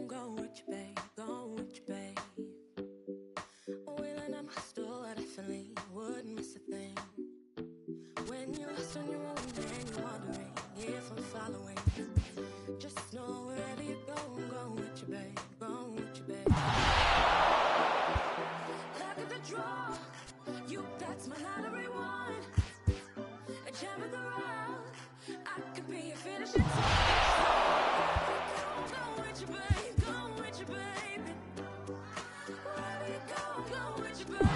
go with you, babe, go with you, babe. Wheeling up my store, I definitely wouldn't miss a thing. When you're lost on your own and you're wondering if I'm following, just know wherever you go with you, babe, go with you, babe. Look at the draw, you that's my lottery one. A gem of the rough, I could be a finishing go with you, babe, go with you, baby. Wherever you go with you, babe.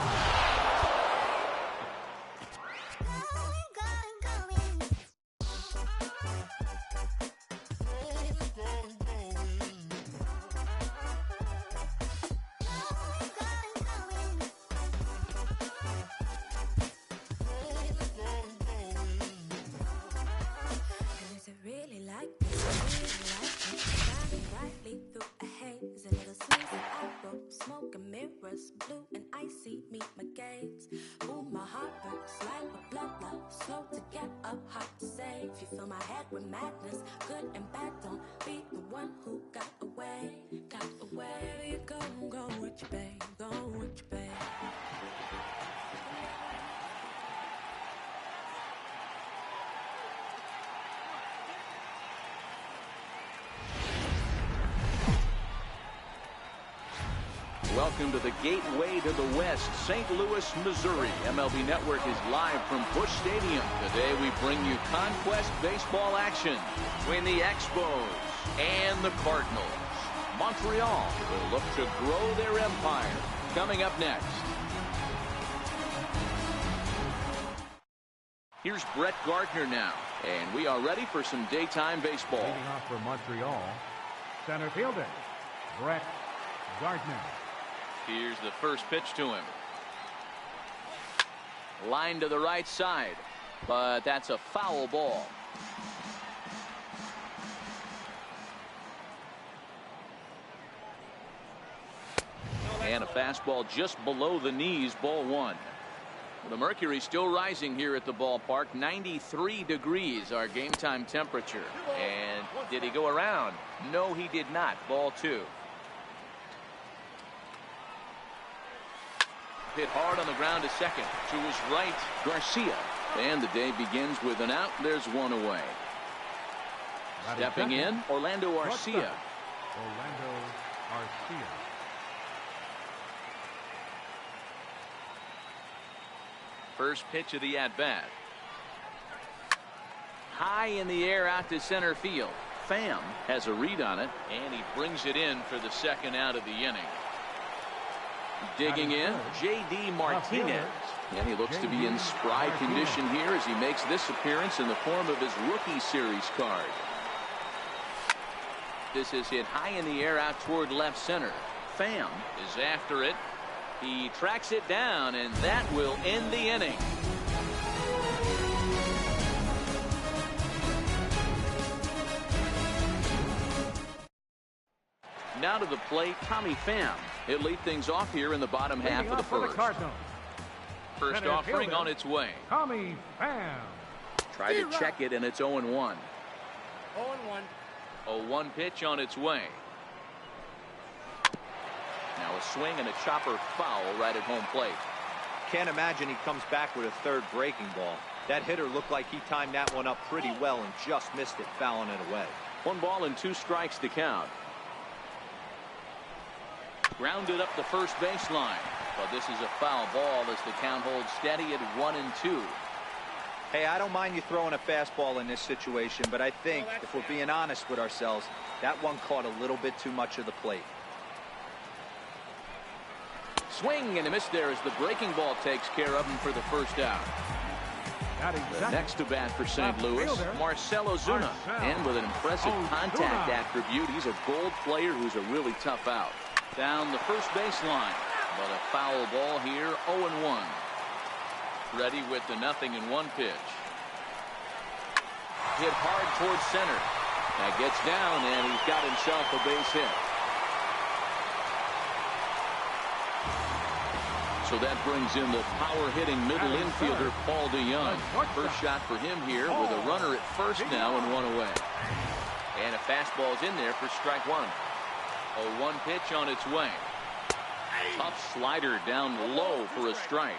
Is it really like this? Shining brightly through a haze, a little smooth and arrow, smoke and mirrors, blue and icy meet my gaze. Ooh, my heart works like a blood love, slow to get up, hard to save. You fill my head with madness, good and bad. Don't be the one who got away, got away. Wherever you go with you, babe, go with you, babe. Welcome to the gateway to the West, St. Louis, Missouri. MLB Network is live from Busch Stadium. Today we bring you Conquest baseball action between the Expos and the Cardinals. Montreal will look to grow their empire. Coming up next. Here's Brett Gardner now, and we are ready for some daytime baseball. Leading off for Montreal, center fielder, Brett Gardner. Here's the first pitch to him. Line to the right side, but that's a foul ball. And a fastball just below the knees, ball one. The mercury still rising here at the ballpark. 93 degrees our game time temperature. And did he go around? No, he did not. Ball two. Hit hard on the ground to second. To his right, Garcia. And the day begins with an out. There's one away. Stepping in, Orlando Arcia. Orlando Arcia. First pitch of the at-bat. High in the air out to center field. Pham has a read on it, and he brings it in for the second out of the inning. Digging in, J.D. Martinez. And he looks to be in spry condition here as he makes this appearance in the form of his rookie series card. This is hit high in the air out toward left center. Pham is after it. He tracks it down, and that will end the inning. Now to the plate, Tommy Pham. He'll lead things off here in the bottom half of the first. First offering on its way. Tommy Pham. Try to check it, and it's 0-1. 0-1. 0-1 pitch on its way. Now a swing and a chopper foul right at home plate. Can't imagine he comes back with a third breaking ball. That hitter looked like he timed that one up pretty well and just missed it, fouling it away. 1 ball and 2 strikes to count. Grounded up the first baseline, but this is a foul ball as the count holds steady at 1-2. Hey, I don't mind you throwing a fastball in this situation, but I think if we're being honest with ourselves, that one caught a little bit too much of the plate. Swing and a miss there as the breaking ball takes care of him for the first out. The next to bat for St. Louis, Marcell Ozuna. And with an impressive contact attribute, he's a gold player who's a really tough out. Down the first baseline, but a foul ball here, 0-1. Ready with the 0-1 pitch. Hit hard towards center. That gets down, and he's got himself a base hit. So that brings in the power-hitting middle infielder, Paul DeYoung. First shot for him here with a runner at first now and 1 away. And a fastball's in there for strike 1. 0-1 pitch on its way. Tough slider down low for a strike.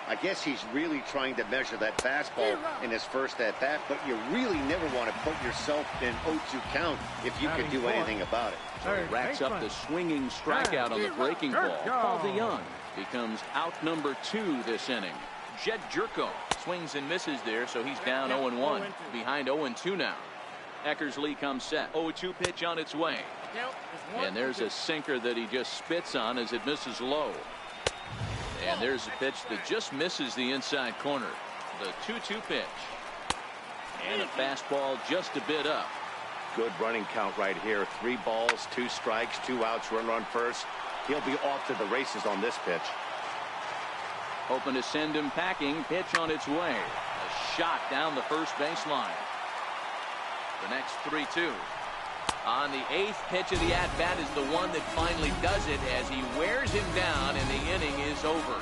I guess he's really trying to measure that fastball in his first at bat, but you really never want to put yourself in an 0-2 count if you could do anything about it. So he racks up the swinging strikeout on the breaking ball. Paul DeYoung becomes out number 2 this inning. Jed Jerko swings and misses there, so he's down 0-1. Behind 0-2 now. Eckersley comes set. 0-2 pitch on its way. And there's a sinker that he just spits on as it misses low. And there's a pitch that just misses the inside corner. The 2-2 pitch. And a fastball just a bit up. Good running count right here. 3 balls, 2 strikes, 2 outs, run first. He'll be off to the races on this pitch. Hoping to send him packing. Pitch on its way. A shot down the first baseline. The next 3-2. On the 8th pitch of the at-bat is the one that finally does it as he wears him down and the inning is over.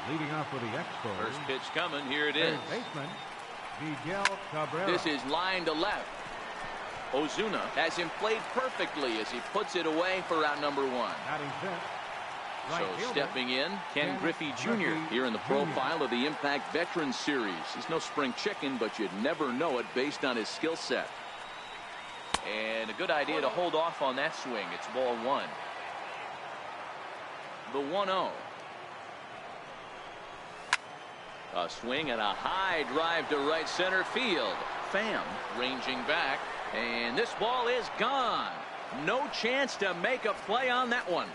Leading off with the Expos. First pitch coming. Here it is. Baseman, Miguel Cabrera. This is line to left. Ozuna has him played perfectly as he puts it away for out number 1. Batting fifth. Right So fielder, stepping in, Ken Griffey Jr. here in the profile of the Impact Veterans Series. He's no spring chicken, but you'd never know it based on his skill set. And a good idea to hold off on that swing. It's ball 1. The 1-0. A swing and a high drive to right center field. Pham ranging back, and this ball is gone. No chance to make a play on that one.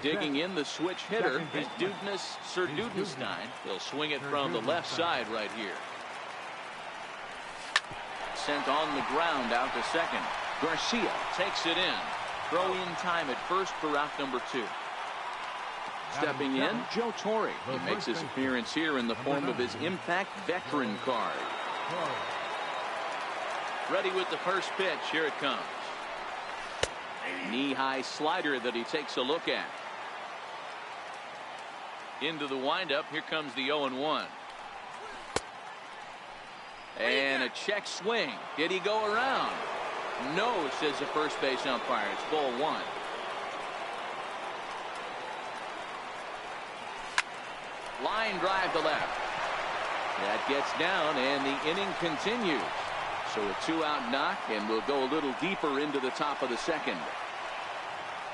Digging in the switch hitter is Dugnas Serdudenstein. He'll swing it from the left side right here. Sent on the ground out to second. Garcia takes it in. Throw in time at first for out number 2. Stepping in, Joe Torre. He makes his appearance here in the form of his Impact Veteran card. Ready with the first pitch. Here it comes. Knee-high slider that he takes a look at. Into the windup. Here comes the 0-1. And a check swing. Did he go around? No, says the first base umpire. It's ball 1. Line drive to left. That gets down, and the inning continues. So a 2-out knock, and we'll go a little deeper into the top of the second.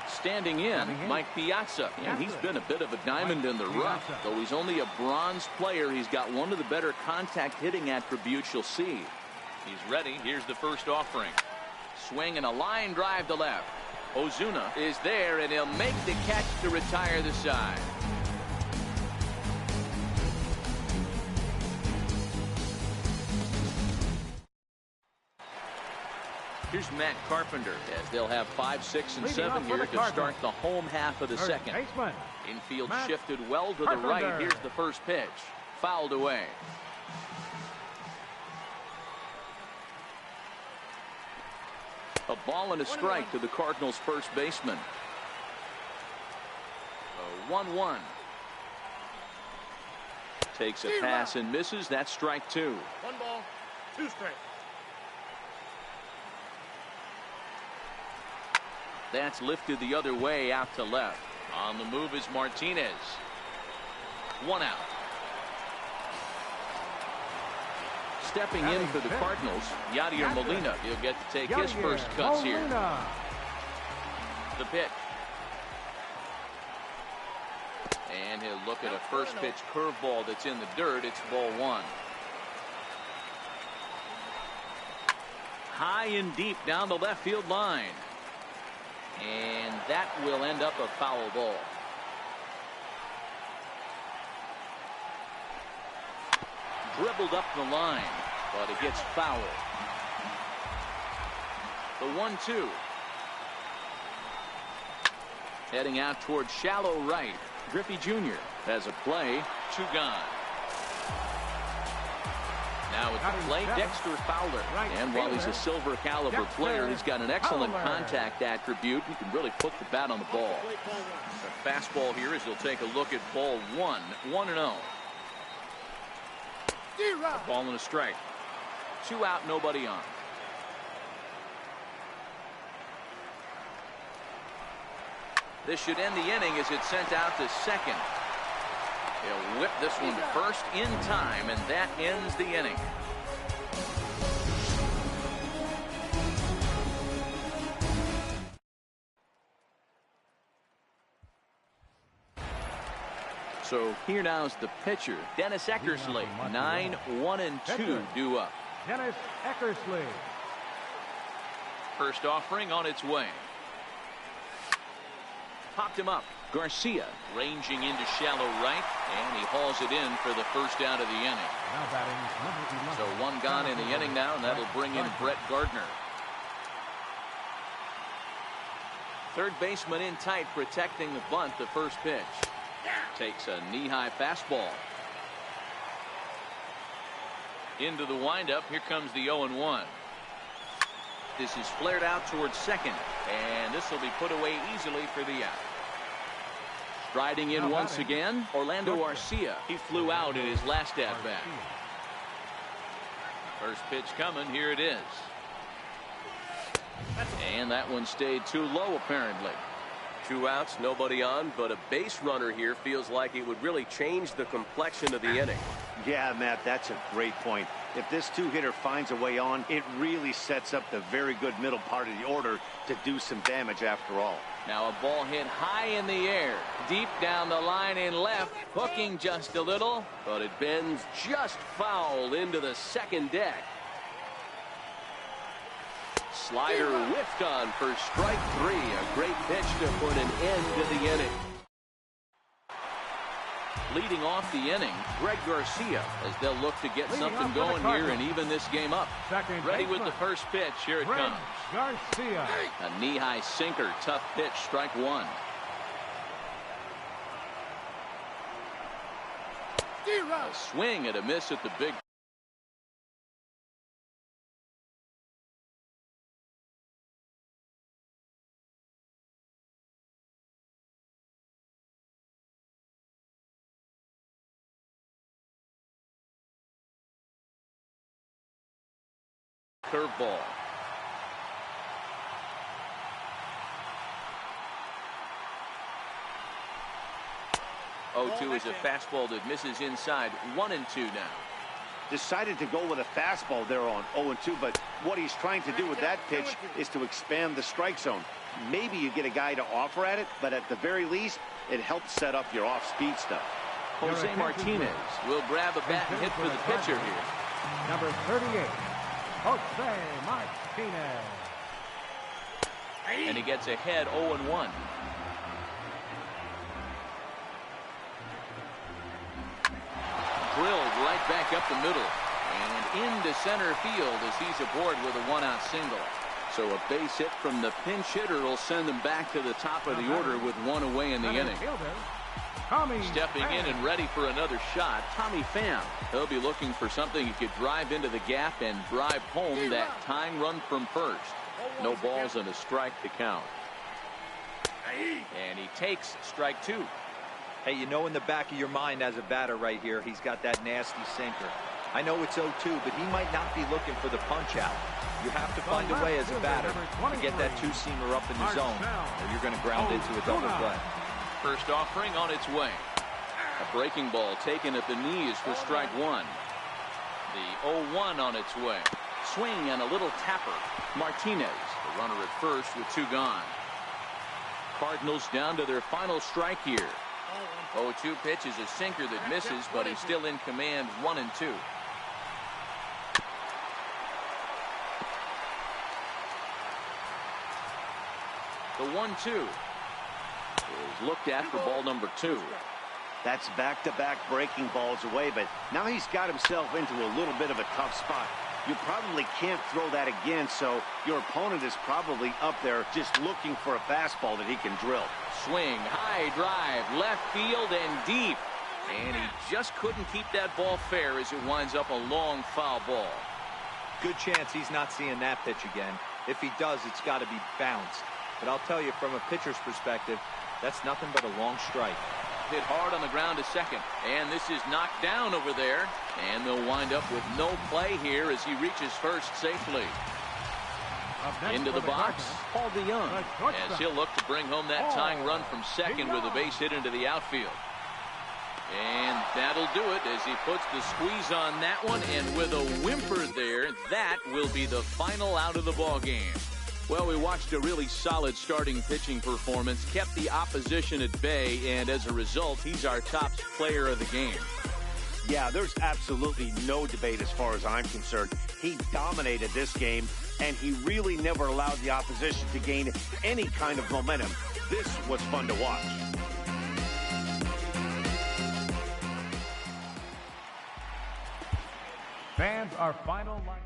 Standing in, Mike Piazza. And he's been a bit of a diamond in the rough. Though he's only a bronze player, he's got one of the better contact hitting attributes you'll see. He's ready. Here's the first offering. Swing and a line drive to left. Ozuna is there, and he'll make the catch to retire the side. Here's Matt Carpenter as they'll have 5, 6, and 7 here to start the home half of the second. Infield shifted well to the right. Here's the first pitch. Fouled away. A ball and a strike to the Cardinals' first baseman. 1-1. Takes a pass and misses. That's strike 2. 1 ball, 2 strikes. That's lifted the other way out to left. On the move is Martinez. 1 out. Stepping in for the Cardinals, Yadier Molina. He'll get to take his first cuts here. The pitch. And he'll look at a first pitch curveball that's in the dirt. It's ball 1. High and deep down the left field line. And that will end up a foul ball. Dribbled up the line, but it gets fouled. The 1-2. Heading out towards shallow right. Griffey Jr. has a play. 2 gone. Now with the play, Dexter Fowler. And while he's a silver caliber player, he's got an excellent contact attribute. He can really put the bat on the ball. The fastball here as he'll take a look at ball 1. 1-0. A ball and a strike. 2 out, nobody on. This should end the inning as it's sent out to second. He'll whip this one to first in time, and that ends the inning. So here now is the pitcher, Dennis Eckersley. 9-1-2 due up. Dennis Eckersley. First offering on its way. Popped him up. Garcia ranging into shallow right, and he hauls it in for the first out of the inning. Now batting, so 1 gone in the inning now, and that'll bring in Brett Gardner. Third baseman in tight, protecting the bunt. The first pitch takes a knee-high fastball. Into the windup. Here comes the 0-1. This is flared out towards second, and this will be put away easily for the out. Striding in once again, Orlando Arcia. He flew out in his last at-bat. First pitch coming. Here it is. And that one stayed too low, apparently. 2 outs, nobody on, but a base runner here feels like it would really change the complexion of the inning. Yeah, Matt, that's a great point. If this 2-hitter finds a way on, it really sets up the very good middle part of the order to do some damage after all. Now a ball hit high in the air, deep down the line in left, hooking just a little, but it bends just foul into the second deck. Slider whiffed on for strike 3. A great pitch to put an end to the inning. Leading off the inning, Greg Garcia, as they'll look to get something going here and even this game up. Ready with the first pitch. Here it comes. Garcia. A knee-high sinker, tough pitch, strike 1. A swing and a miss at the big. Curveball. 0-2 is a fastball that misses inside. 1-2 now. Decided to go with a fastball there on 0-2, but what he's trying to do with that pitch is to expand the strike zone. Maybe you get a guy to offer at it, but at the very least, it helps set up your off-speed stuff. Jose Martinez will grab a bat and hit for the pitcher here. Number 38, Jose Martinez. And he gets ahead 0-1. Drilled right back up the middle and into center field as he's aboard with a 1-out single. So a base hit from the pinch hitter will send them back to the top of the order with 1 away in the inning. Stepping in and ready for another shot, Tommy Pham. He'll be looking for something he could drive into the gap and drive home that tying run from first. No balls and a strike to count. And he takes strike 2. Hey, you know in the back of your mind as a batter right here, he's got that nasty sinker. I know it's 0-2, but he might not be looking for the punch out. You have to find a way as a batter to get that 2-seamer up in the zone, or you're going to ground into a double play. First offering on its way. A breaking ball taken at the knees for strike 1. The 0-1 on its way. Swing and a little tapper. Martinez, the runner at first with 2 gone. Cardinals down to their final strike here. 0-2 pitch is a sinker that misses, but he's still in command. 1-2. The 1-2 is looked at for ball number 2. That's back-to-back breaking balls away, but now he's got himself into a little bit of a tough spot. You probably can't throw that again, so your opponent is probably up there just looking for a fastball that he can drill. Swing, high drive, left field and deep. And he just couldn't keep that ball fair as it winds up a long foul ball. Good chance he's not seeing that pitch again. If he does, it's got to be bounced. But I'll tell you, from a pitcher's perspective, that's nothing but a long strike. hit hard on the ground to second. And this is knocked down over there. And they'll wind up with no play here as he reaches first safely. Into the box, Paul DeYoung, as he'll look to bring home that tying run from second with a base hit into the outfield. And that'll do it as he puts the squeeze on that one, and with a whimper there, that will be the final out of the ball game. Well, we watched a really solid starting pitching performance, kept the opposition at bay, and as a result, he's our top player of the game. Yeah, there's absolutely no debate as far as I'm concerned. He dominated this game, and he really never allowed the opposition to gain any kind of momentum. This was fun to watch. Fans, our final line.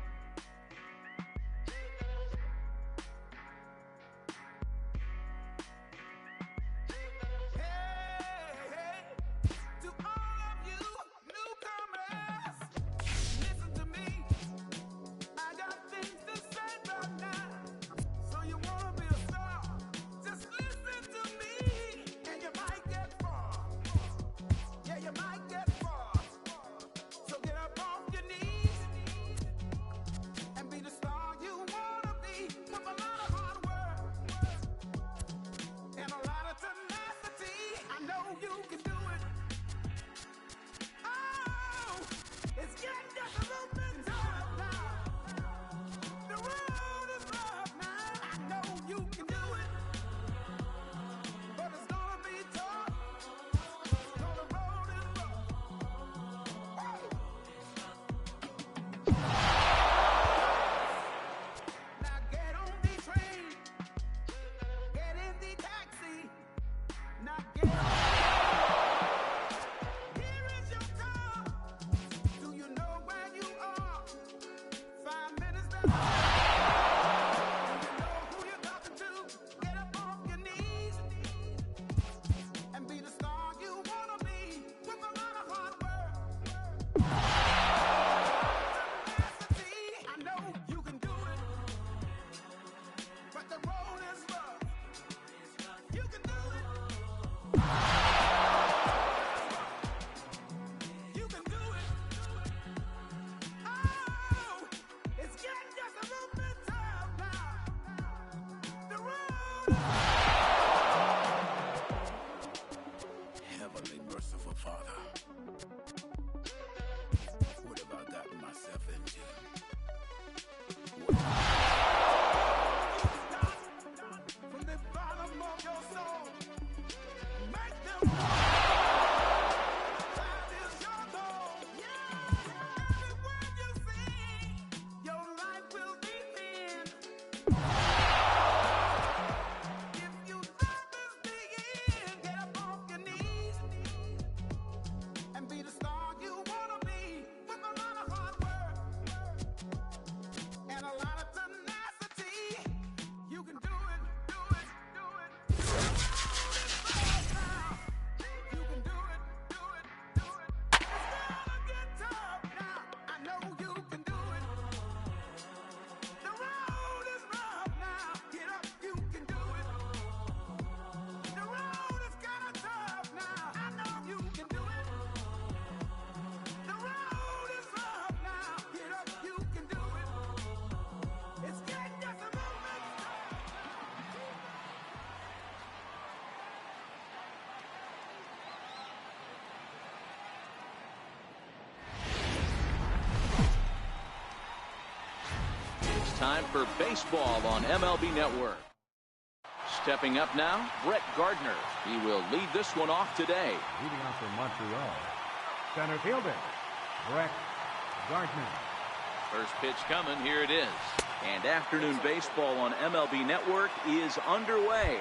Heavenly merciful Father, what about that myself and you? From the bottom of your soul, make them that is your goal. Every word you sing, your life will begin. If you love this begin, get up off your knees and be the star you wanna be, with a lot of hard work and a lot of tenacity. You can do it, do it, do it. You can do it, do it, do it. It's gonna get tough now. I know you can do it. The road is rough now. Get up, you can do it. The road is kinda tough now. I know you can do it. The road is rough now. Get up, you can do it. It's getting just a moment. It's time for baseball on MLB Network. Stepping up now, Brett Gardner. He will lead this one off today. Leading off for Montreal. Center fielder, Brett Gardner. First pitch coming, here it is. And afternoon baseball on MLB Network is underway.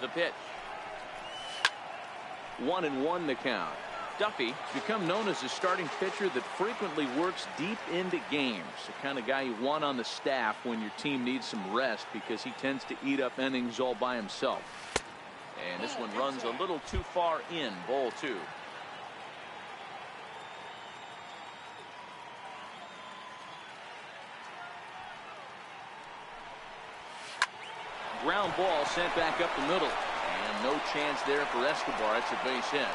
The pitch. 1-1 the count. Duffy become known as a starting pitcher that frequently works deep into games. The kind of guy you want on the staff when your team needs some rest, because he tends to eat up innings all by himself. And this one runs a little too far in. Ball 2. ground ball sent back up the middle. And no chance there for Escobar. It's a base hit.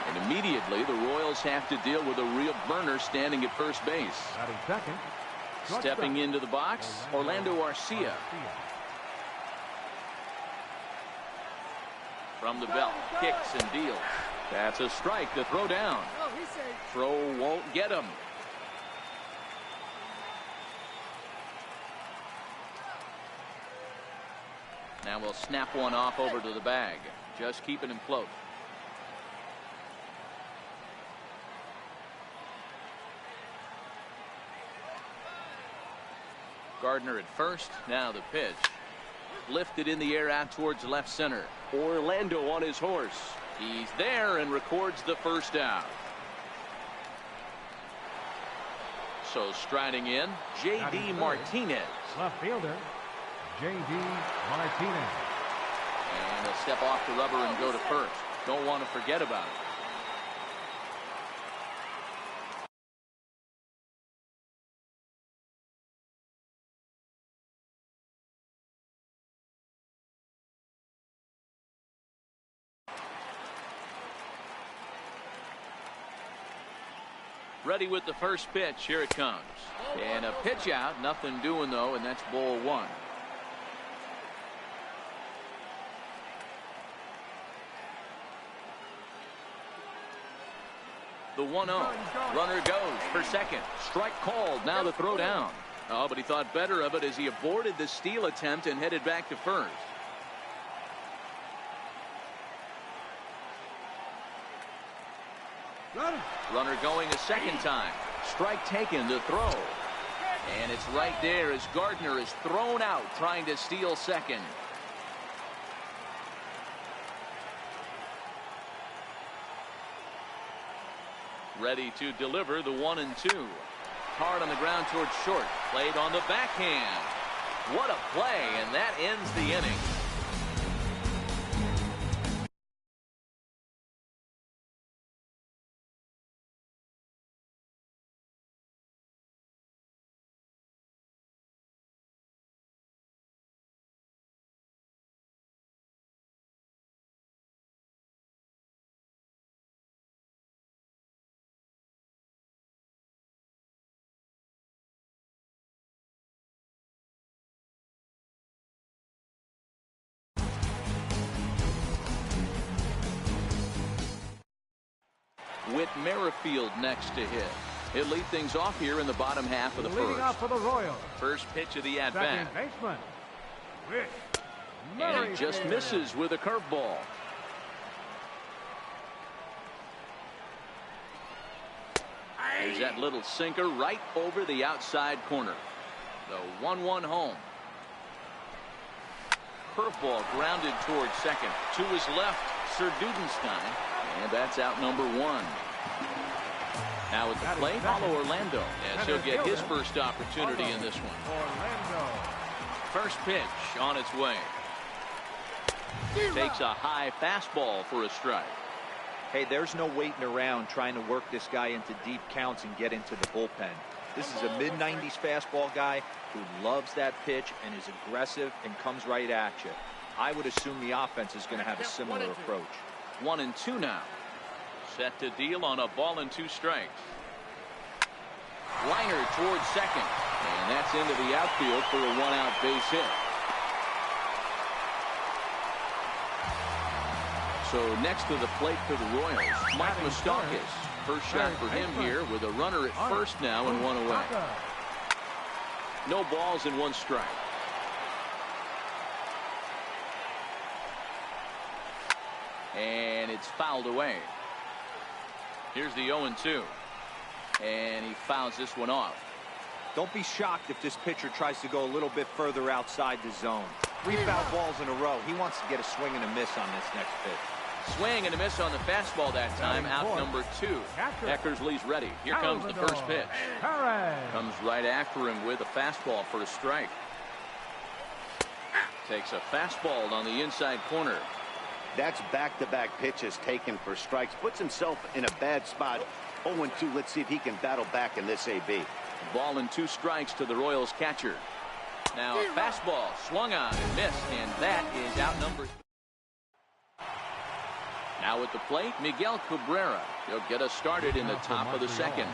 And immediately the Royals have to deal with a real burner standing at first base. Batting second. Stepping into the box, Orlando Arcia. From the belt, kicks and deals. That's a strike to throw down. Throw won't get him. Now we'll snap one off over to the bag. Just keeping him close. Gardner at first. Now the pitch. Lifted in the air out towards left center. Orlando on his horse. He's there and records the first out. So striding in, J.D. Martinez. Left fielder, J.D. Martinez. And he'll step off the rubber and go to first. Don't want to forget about it. Ready with the first pitch. Here it comes. And a pitch out. Nothing doing, though, and that's ball one. The 1-0. Runner goes for second. Strike called. Now the throw down. Oh, but he thought better of it as he aborted the steal attempt and headed back to first. Runner going a second time. Strike taken to throw. And it's right there as Gardner is thrown out trying to steal second. Ready to deliver the 1-2. Hard on the ground towards short. Played on the backhand. What a play, and that ends the inning. Whit Merrifield next to hit. He'll lead things off here in the bottom half of the Leading first. off for the Royals. First pitch of the at-bat. Second baseman, Whit And he just Merrifield. misses with a curveball. There's that little sinker right over the outside corner. The 1-1 home. Curveball grounded towards second. To his left, Sir Dudenstein. And that's out number one. Now at the plate, Paulo Orlando, as he'll get his first opportunity in this one. Orlando. First pitch on its way. Takes a high fastball for a strike. Hey, there's no waiting around trying to work this guy into deep counts and get into the bullpen. This is a mid-90s fastball guy who loves that pitch and is aggressive and comes right at you. I would assume the offense is going to have a similar approach. 1-2 now. Set to deal on a ball and 2 strikes. Liner towards second. And that's into the outfield for a 1-out base hit. So next to the plate for the Royals, Mike Moustakas. First shot for him here with a runner at first now and 1 away. No balls and 1 strike. And it's fouled away. Here's the 0-2. And he fouls this one off. Don't be shocked if this pitcher tries to go a little bit further outside the zone. 3 foul balls in a row. He wants to get a swing and a miss on this next pitch. Swing and a miss on the fastball that time. Out number 2. Eckersley's ready. Here comes the first pitch. Comes right after him with a fastball for a strike. Takes a fastball on the inside corner. That's back-to-back pitches taken for strikes. Puts himself in a bad spot. 0-2. Let's see if he can battle back in this AB. Ball and 2 strikes to the Royals catcher. Now a fastball swung on and missed, and that is outnumbered. Now at the plate, Miguel Cabrera. He'll get us started in the top of the second.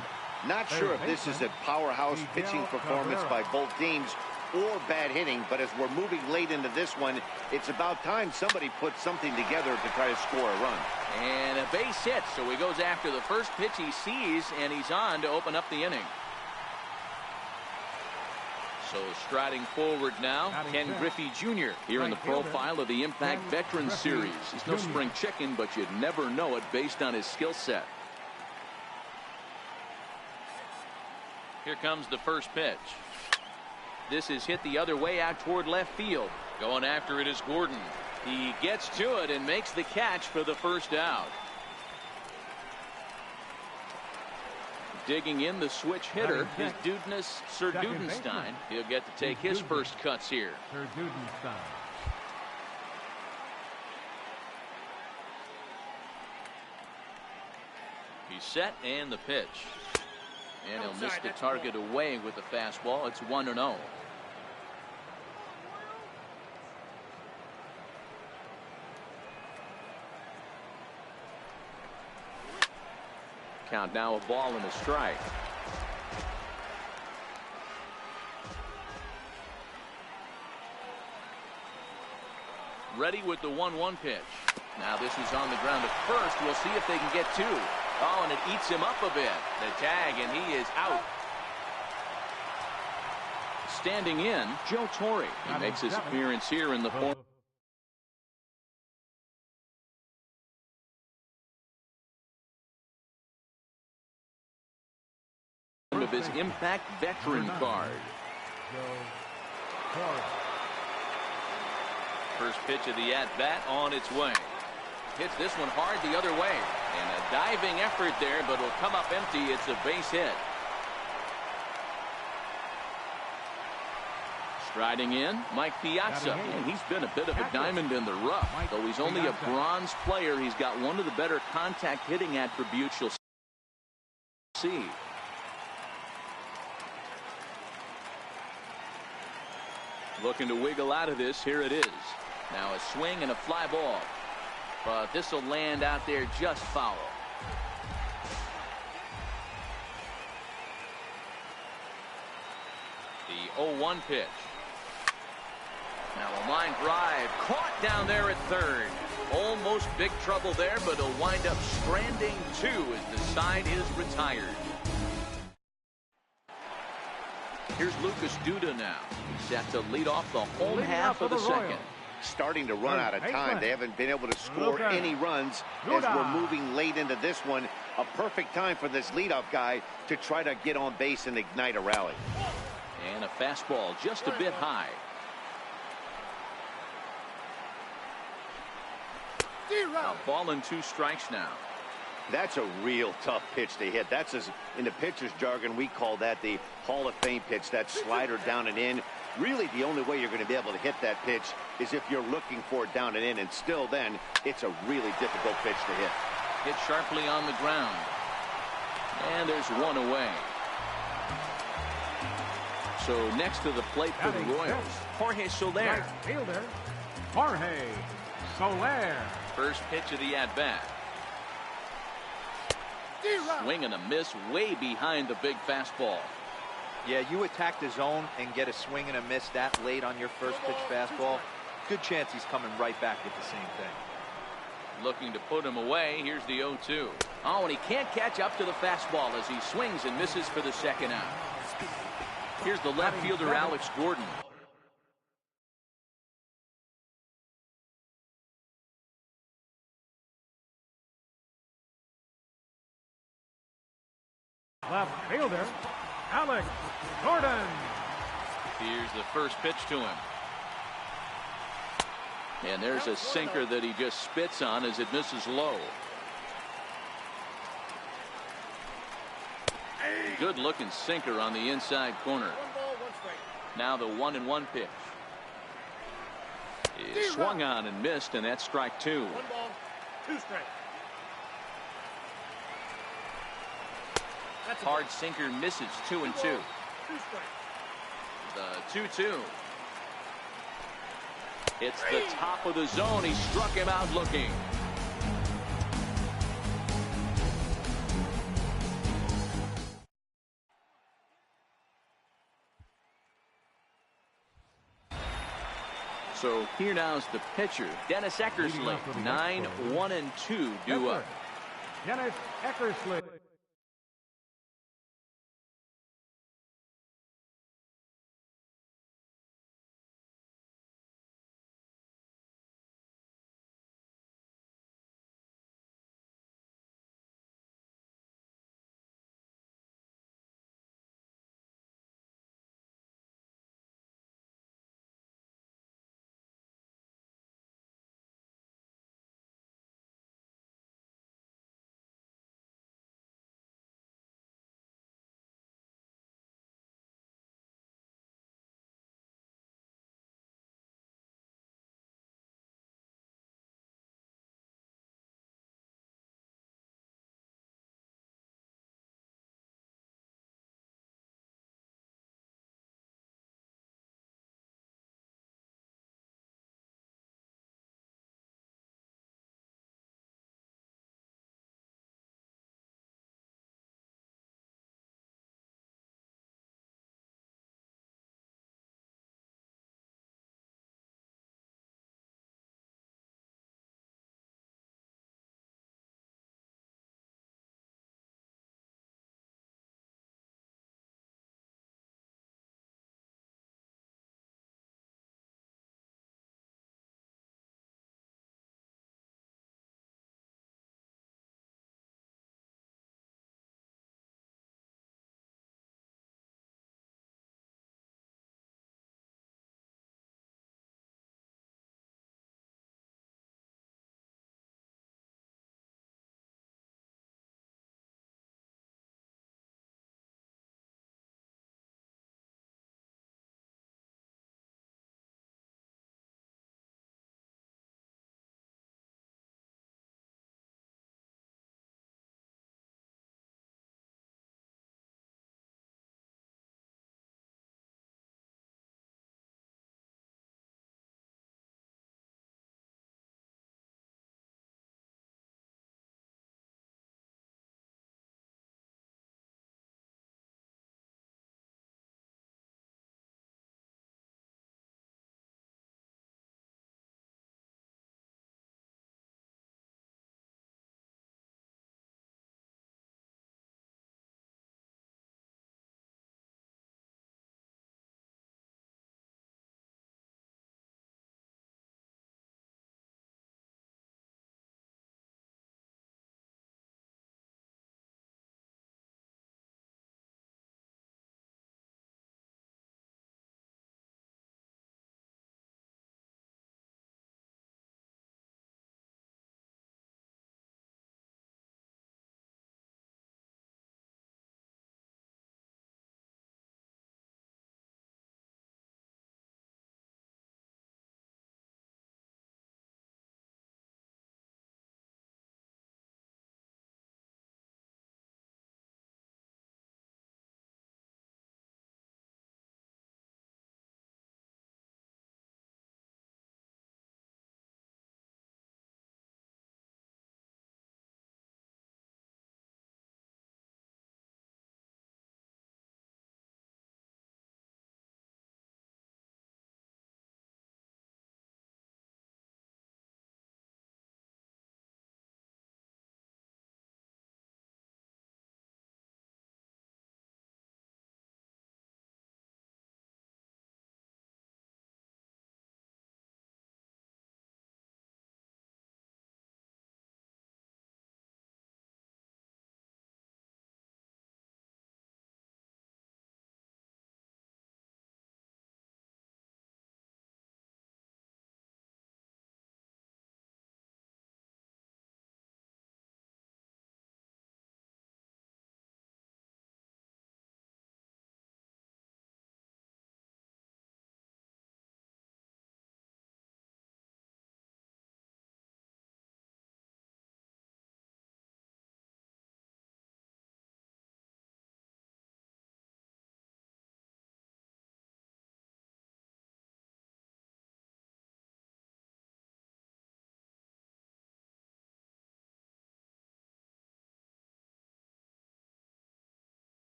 Not sure if this is a powerhouse pitching performance by both teams or bad hitting, but as we're moving late into this one, it's about time somebody puts something together to try to score a run. And a base hit, so he goes after the first pitch he sees, and he's on to open up the inning. So striding forward now, Ken Griffey Jr. here in the profile of the Impact Veterans Series. He's no spring chicken, but you'd never know it based on his skill set. Here comes the first pitch. This is hit the other way out toward left field. Going after it is Gordon. He gets to it and makes the catch for the first out. Digging in the switch hitter is Sir Dudenstein. He'll get to take his first cuts here. Sir Dudenstein. He's set and the pitch. And he'll miss the target away with the fastball. It's 1-0. Count now, a ball and a strike. Ready with the 1-1 pitch. Now this is on the ground at first. We'll see if they can get two. Oh, and it eats him up a bit. The tag, and he is out. Standing in, Joe Torre. He makes his appearance here in the fourth. Of his Impact Veteran card. First pitch of the at-bat on its way. Hits this one hard the other way. And a diving effort there, but it'll come up empty. It's a base hit. Striding in, Mike Piazza. And he's been a bit of a diamond in the rough. Though he's only a bronze player, he's got one of the better contact hitting attributes you'll see. Looking to wiggle out of this. Here it is. Now a swing and a fly ball. But this will land out there just foul. The 0-1 pitch. Now a line drive. Caught down there at third. Almost big trouble there, but he'll wind up stranding two as the side is retired. Here's Lucas Duda now. He's set to lead off the home half of the second. Starting to run out of time. They haven't been able to score any runs as we're moving late into this one. A perfect time for this leadoff guy to try to get on base and ignite a rally. And a fastball just a bit high. A ball and 2 strikes now. That's a real tough pitch to hit. That's, as in the pitcher's jargon, we call that the Hall of Fame pitch. That slider down and in. Really, the only way you're going to be able to hit that pitch is if you're looking for it down and in, and still then, it's a really difficult pitch to hit. Hit sharply on the ground. And there's one away. So next to the plate for the Royals, Jorge Soler. Right fielder, Jorge Soler. First pitch of the at-bat. Swing and a miss way behind the big fastball. Yeah, you attack the zone and get a swing and a miss that late on your first pitch fastball. Good chance he's coming right back with the same thing. Looking to put him away. Here's the 0-2. Oh, and he can't catch up to the fastball as he swings and misses for the second out. Here's the left fielder, Alex Gordon. Left fielder, Alex Gordon. Here's the first pitch to him. And there's a sinker that he just spits on as it misses low. Good looking sinker on the inside corner. Now the 1-1 pitch. Is swung on and missed, and that's strike 2. 1 ball, 2 strikes. Hard sinker misses 2-2. Two strikes. The 2-2. It's the top of the zone. He struck him out looking. So here now's the pitcher, Dennis Eckersley. 9-1-2 due up. Dennis Eckersley.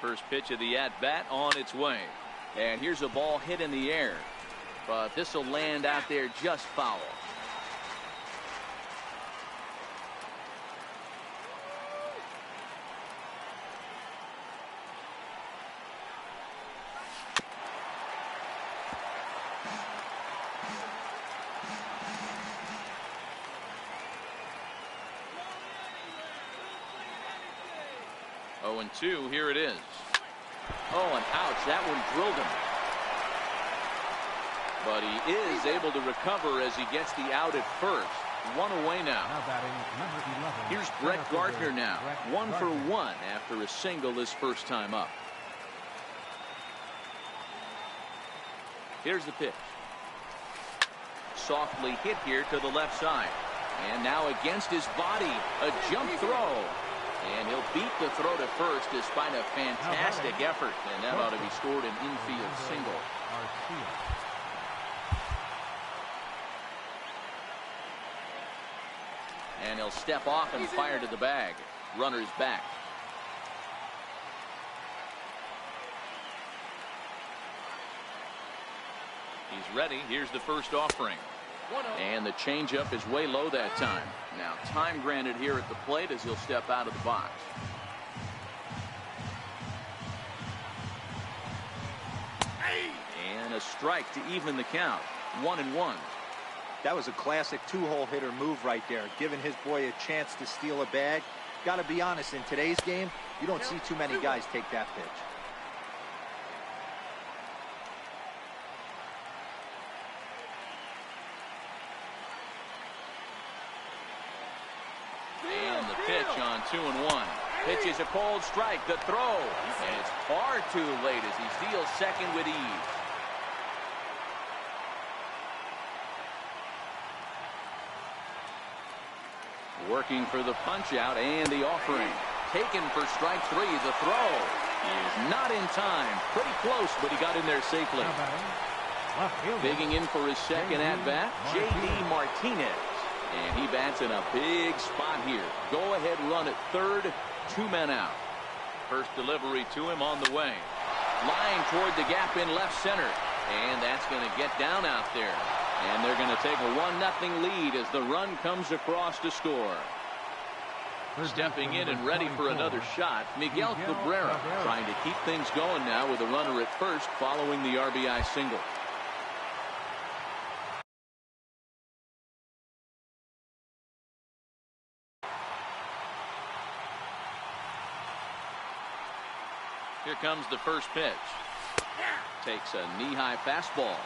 First pitch of the at-bat on its way. And here's a ball hit in the air. But this will land out there just foul. Oh, and 2, here it is. Oh, and ouch, that one drilled him. But he is able to recover as he gets the out at first. 1 away now. Here's Brett Gardner now. 1 for 1 after a single his first time up. Here's the pitch. Softly hit here to the left side. And now against his body, a jump throw. And he'll beat the throw to first despite a fantastic effort. And that ought to be scored an infield single. And he'll step off and fire to the bag. Runner's back. He's ready. Here's the first offering. And the changeup is way low that time. Now time granted here at the plate as he'll step out of the box. And a strike to even the count. 1-1. That was a classic two-hole hitter move right there, giving his boy a chance to steal a bag. Got to be honest, in today's game, you don't see too many guys take that pitch. And the pitch on 2-1. Pitch is a cold strike. The throw. And it's far too late as he steals second with ease. Working for the punch out and the offering. Taken for strike 3. The throw is not in time. Pretty close, but he got in there safely. Digging in for his second at-bat, J.D. Martinez. And he bats in a big spot here. Go ahead run at third. 2 men out. First delivery to him on the way. Lying toward the gap in left center. And that's going to get down out there. And they're going to take a 1-0 lead as the run comes across to score. Stepping in and ready for another shot, Miguel Cabrera trying to keep things going now with a runner at first following the RBI single. Here comes the first pitch. Takes a knee-high fastball.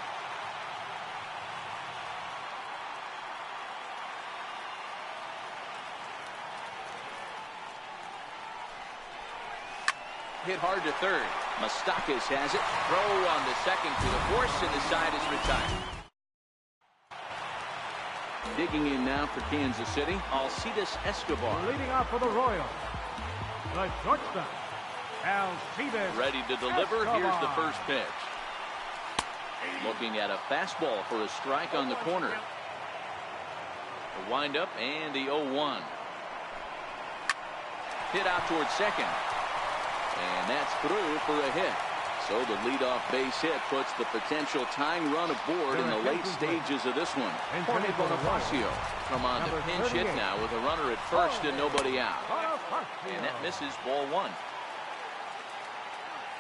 Hit hard to third. Moustakas has it. Throw on the second to the force, and the side is retired. Digging in now for Kansas City, Alcides Escobar. Leading off for the Royals, the shortstop, Alcides ready to deliver. Escobar. Here's the first pitch. Looking at a fastball for a strike on the corner. The windup and the 0-1. Hit out towards second. And that's through for a hit. So the leadoff base hit puts the potential tying run aboard in the late stages of this one. Jorge Bonifacio from on the pinch hit now with a runner at first and nobody out. And that misses, ball 1.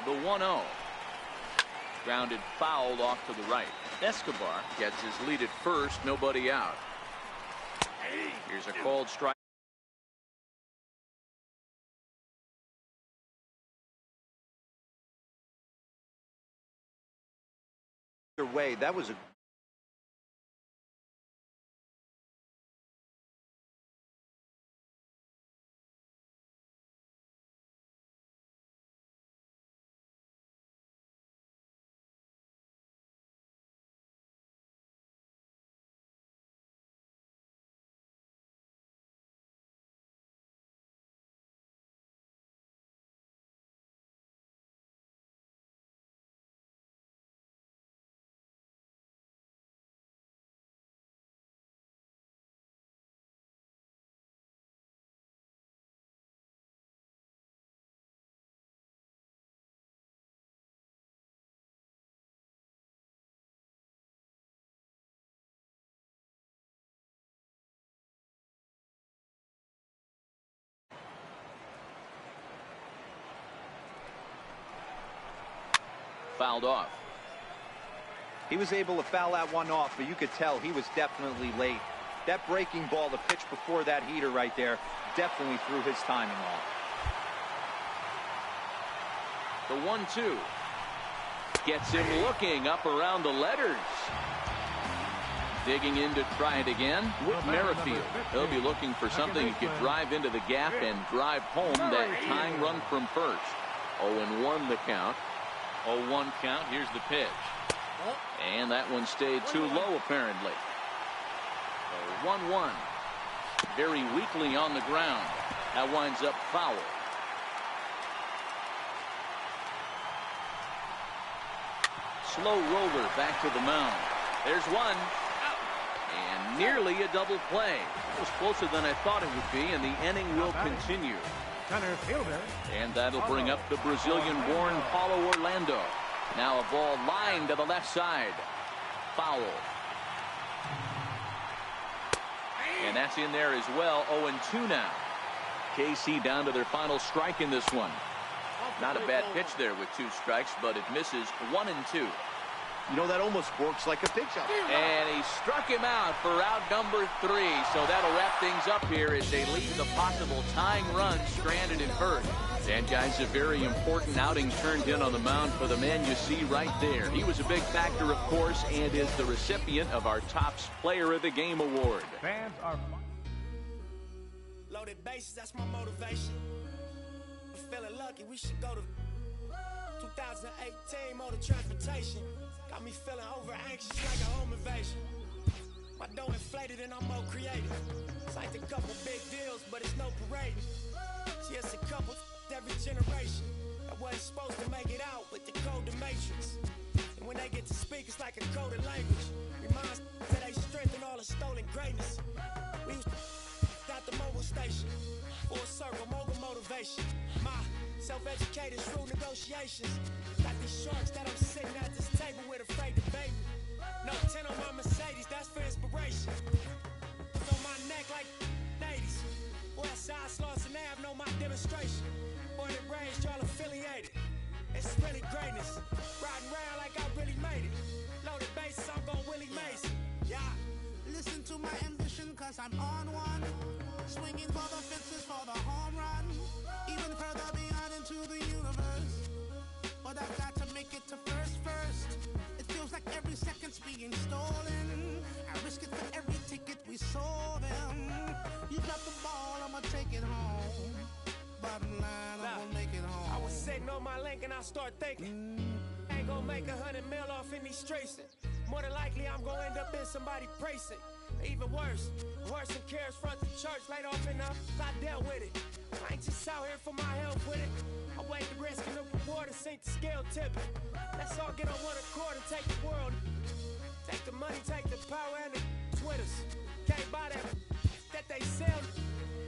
The 1-0. Grounded foul off to the right. Escobar gets his lead at first, nobody out. Here's a called strike. Way, that was a fouled off. He was able to foul that one off, but you could tell he was definitely late. That breaking ball, the pitch before that heater right there, definitely threw his timing off. The 1-2. Gets him looking up around the letters. Digging in to try it again. Whit Merrifield. He'll be looking for something he could drive into the gap and drive home that tying run from first. 0-1 the count. 0-1 count. Here's the pitch. And that one stayed too low, apparently. 1-1. Very weakly on the ground. That winds up foul. Slow roller back to the mound. There's one. And nearly a double play. It was closer than I thought it would be, and the inning will continue. Center fielder. And that'll bring up the Brazilian-born Paulo Orlando. Now a ball lined to the left side. Foul. And that's in there as well. 0-2 now. KC down to their final strike in this one. Not a bad pitch there with 2 strikes, but it misses 1-2. You know, that almost works like a pitch up. And he struck him out for out number 3. So that'll wrap things up here as they leave the possible tying run stranded in first. And guys, a very important outing turned in on the mound for the man you see right there. He was a big factor, of course, and is the recipient of our Topps Player of the Game award. Fans are Loaded bases, that's my motivation. I'm feeling lucky, we should go to 2018 motor transportation. Got me feeling over anxious like a home invasion. My dough inflated and I'm more creative. Signed a couple big deals, but it's no parade. See, it's a couple every generation that wasn't supposed to make it out, but they code the matrix. And when they get to speak, it's like a coded language. Reminds that they strengthen all the stolen greatness. We was at the mobile station. Full circle, mogul motivation. My self-educated, shrewd negotiations. Got these sharks that I'm sitting at this table with, afraid to bait me. No 10 on my Mercedes, that's for inspiration. It's on my neck like 80s. Westside Slauson Ave, know my demonstration. Born and raised, y'all affiliated. It's really greatness. Riding around like I really made it. Loaded bases, I'm gon' Willie Mason. Yeah. Listen to my ambition, cause I'm on one. Swinging for the fences for the home run. Even further beyond into the universe. But I've got to make it to first. It feels like every second's being stolen. I risk it for every ticket we sold them. You drop the ball, I'ma take it home. Bottom line, I'm gonna make it home. I was sitting on my link and I start thinking, ain't gonna make 100 mil off in these streets. More than likely, I'm gonna end up in somebody's precinct. Even worse than Karis front the church, laid off enough, I dealt with it. I ain't just out here for my help with it. I weighed the risk and the reward and sink the scale tipping. Let's all get on one accord and take the world. Take the money, take the power, and the Twitters. Can't buy that they sell.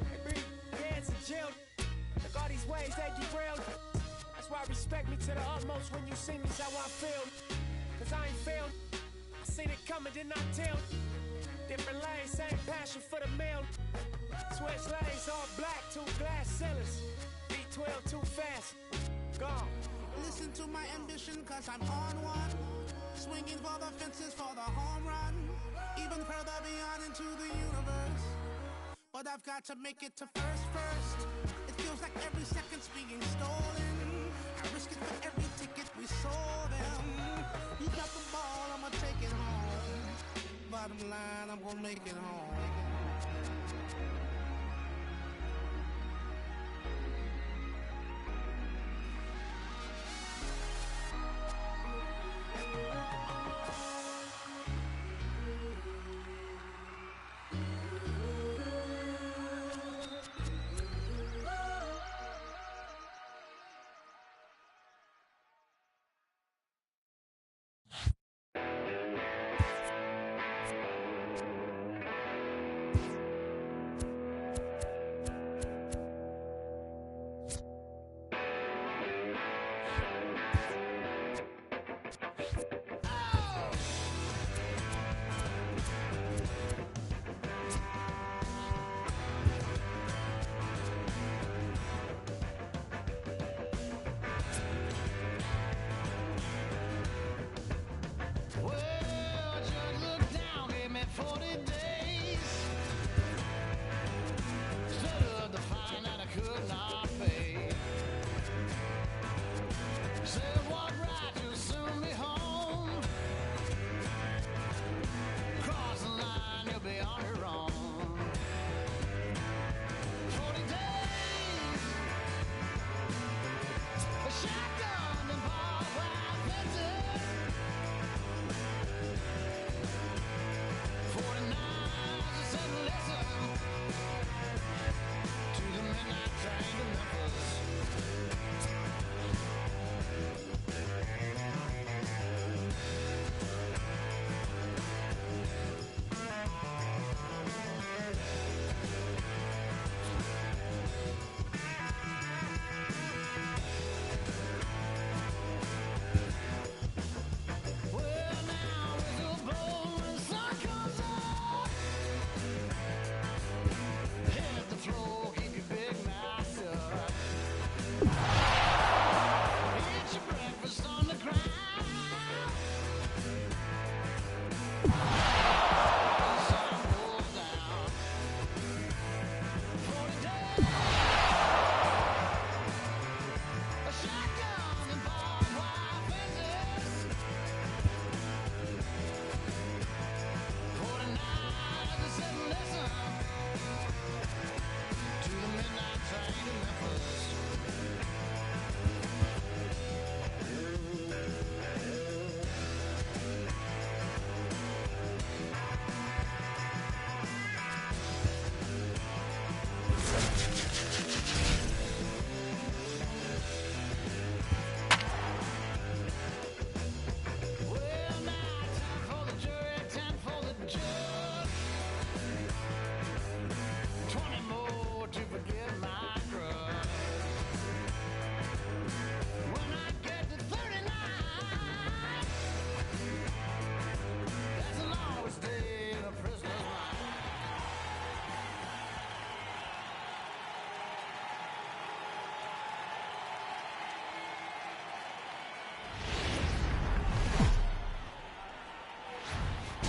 They bring heads in jail. Look all these ways they derailed. That's why respect me to the utmost when you see me, how I feel. Cause I ain't failed. I seen it coming, did not tell. Different lanes, same passion for the mail. Switch lanes, all black, 2 glass ceilings. B12 too fast, gone. Listen to my ambition, cause I'm on one. Swinging for the fences for the home run. Even further beyond into the universe. But I've got to make it to first. It feels like every second's being stolen. I risk it for every ticket we sold them. You got the ball, I'ma take it home. Bottom line, I'm gonna make it home.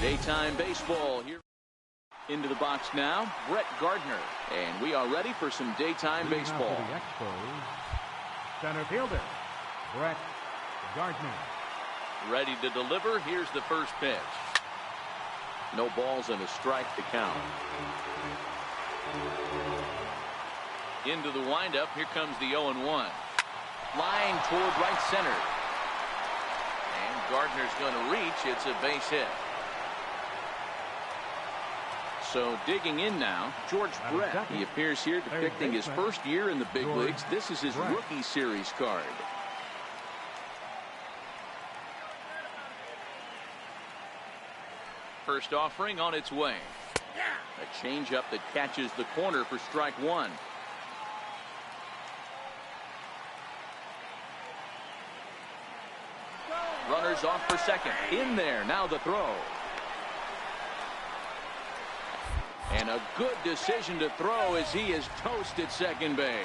Daytime baseball here. Into the box now, Brett Gardner. And we are ready for some daytime baseball. The Expos, center fielder, Brett Gardner. Ready to deliver. Here's the first pitch. No balls and a strike to count. Into the windup. Here comes the 0-1. Line toward right center. And Gardner's going to reach. It's a base hit. So digging in now, George Brett. He appears here depicting his first year in the big leagues. This is his rookie series card. First offering on its way. A changeup that catches the corner for strike one. Runners off for second. In there. Now the throw. And a good decision to throw as he is toast at second base.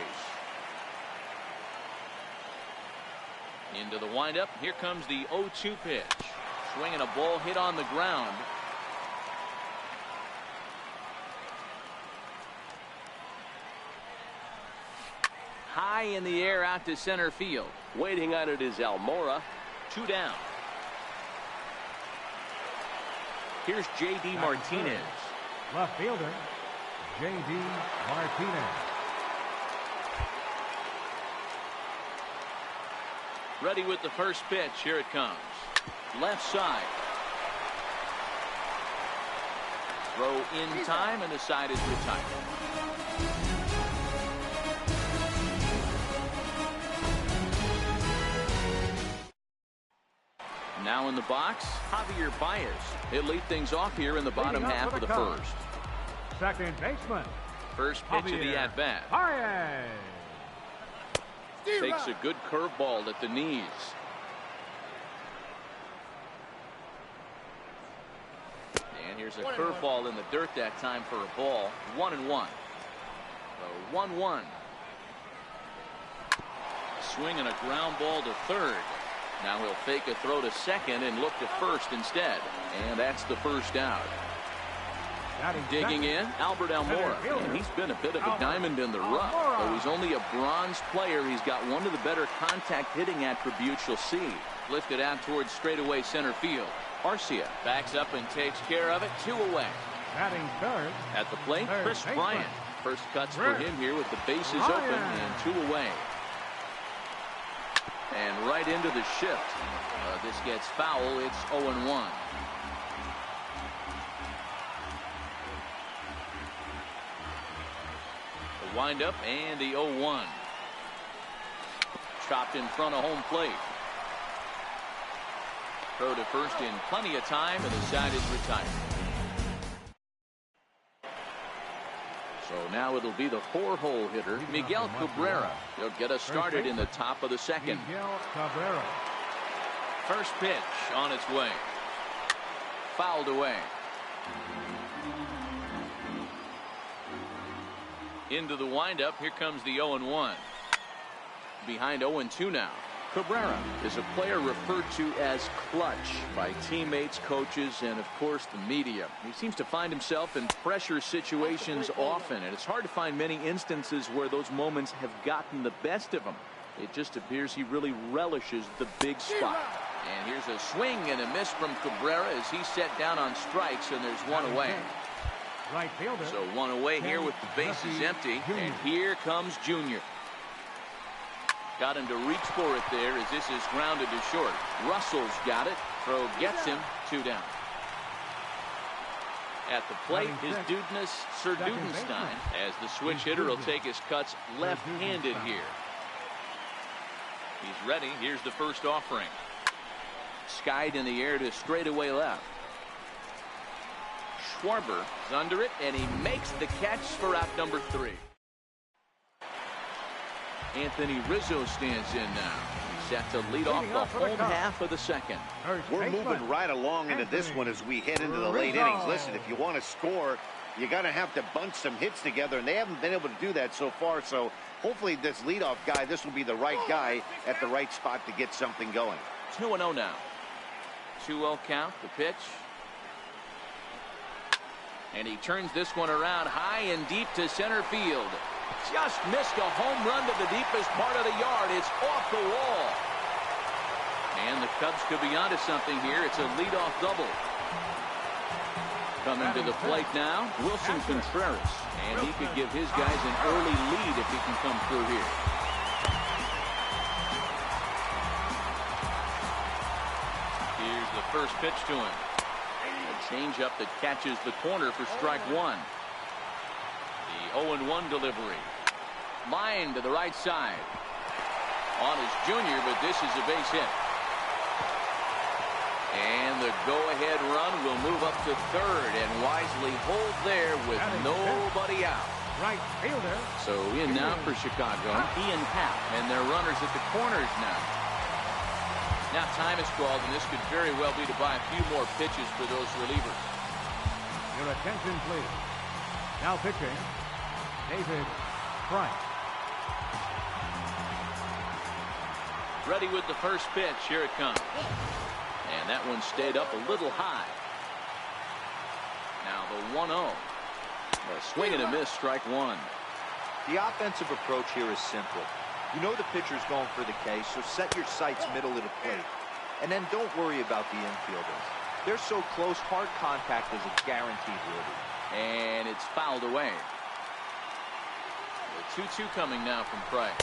Into the windup. Here comes the 0-2 pitch. Swinging a ball hit on the ground. High in the air out to center field. Waiting on it is Almora. 2 down. Here's J.D. Martinez. Left fielder, J.D. Martinez. Ready with the first pitch. Here it comes. Left side. Throw in time, and the side is retired. Now in the box, Javier Baez. He'll lead things off here in the bottom half of the first. Second baseman. First pitch of the at-bat. Takes a good curveball at the knees. And here's a curveball in the dirt that time for a ball. 1-1. So 1-1. Swing and a ground ball to third. Now he'll fake a throw to second and look to first instead. And that's the first out. Digging in, Albert Almora. And he's been a bit of a diamond in the rough. Though he's only a bronze player, he's got one of the better contact hitting attributes you'll see. Lifted out towards straightaway center field. Arcia backs up and takes care of it. 2 away. Batting third. At the plate, Chris Bryant. First cuts for him here with the bases open and 2 away. And right into the shift. This gets foul. It's 0-1. The windup and the 0-1. Chopped in front of home plate. Throw to first in plenty of time, and the side is retired. So now it'll be the 4-hole hitter, Miguel Cabrera. He'll get us started in the top of the second. Miguel Cabrera. First pitch on its way. Fouled away. Into the windup. Here comes the 0-1. Behind 0-2 now. Cabrera is a player referred to as clutch by teammates, coaches, and of course the media. He seems to find himself in pressure situations often, and it's hard to find many instances where those moments have gotten the best of him. It just appears he really relishes the big spot. And here's a swing and a miss from Cabrera as he's set down on strikes, and there's 1 away. Right fielder. So 1 away here with the bases empty, and here comes Junior. Got him to reach for it there as this is grounded to short. Russell's got it. Throw gets him. 2 down. At the plate is Dudeness Sir Dudenstein as the switch hitter will take his cuts left-handed here. He's ready. Here's the first offering. Skied in the air to straightaway left. Schwarber is under it, and he makes the catch for out number 3. Anthony Rizzo stands in now. He's set to lead off the home half of the second. We're moving right along into this one as we head into the late innings. Listen, if you want to score, you got to have to bunch some hits together, and they haven't been able to do that so far. So hopefully this leadoff guy, this will be the right guy at the right spot to get something going. 2-0 now. 2-0 count. The pitch. And he turns this one around high and deep to center field. Just missed a home run to the deepest part of the yard. It's off the wall. And the Cubs could be onto something here. It's a leadoff double. Coming to the plate now, Wilson Contreras. And he could give his guys an early lead if he can come through here. Here's the first pitch to him. A changeup that catches the corner for strike one. The 0-1 delivery. Line to the right side. On his junior, but this is a base hit. And the go-ahead run will move up to third and wisely hold there with nobody out. Right fielder. So in now for Chicago, Ian Happ, and their runners at the corners now. Now time is called, and this could very well be to buy a few more pitches for those relievers. Your attention, please. Now pitching, David Price. Ready with the first pitch. Here it comes. And that one stayed up a little high. Now the 1-0. A swing and a miss, strike one. The offensive approach here is simple. You know the pitcher's going for the K, so set your sights middle of the plate. And then don't worry about the infielders. They're so close, hard contact is a guaranteed ribby. And it's fouled away. The 2-2 coming now from Price.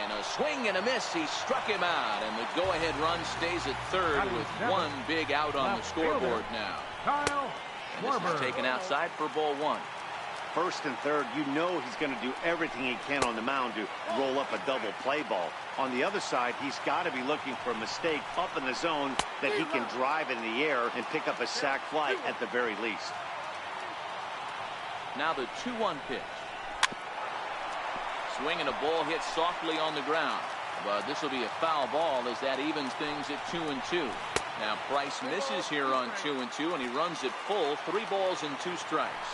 And a swing and a miss. He struck him out, and the go-ahead run stays at third with one big out on the scoreboard now. Kyle And this is taken outside for ball one. First and third, you know he's going to do everything he can on the mound to roll up a double play ball. On the other side, he's got to be looking for a mistake up in the zone that he can drive in the air and pick up a sac fly at the very least. Now the 2-1 pitch. Swing and a ball hit softly on the ground. But this will be a foul ball as that evens things at 2-2. Now Price misses here on 2-2, and he runs it full. 3 balls and 2 strikes.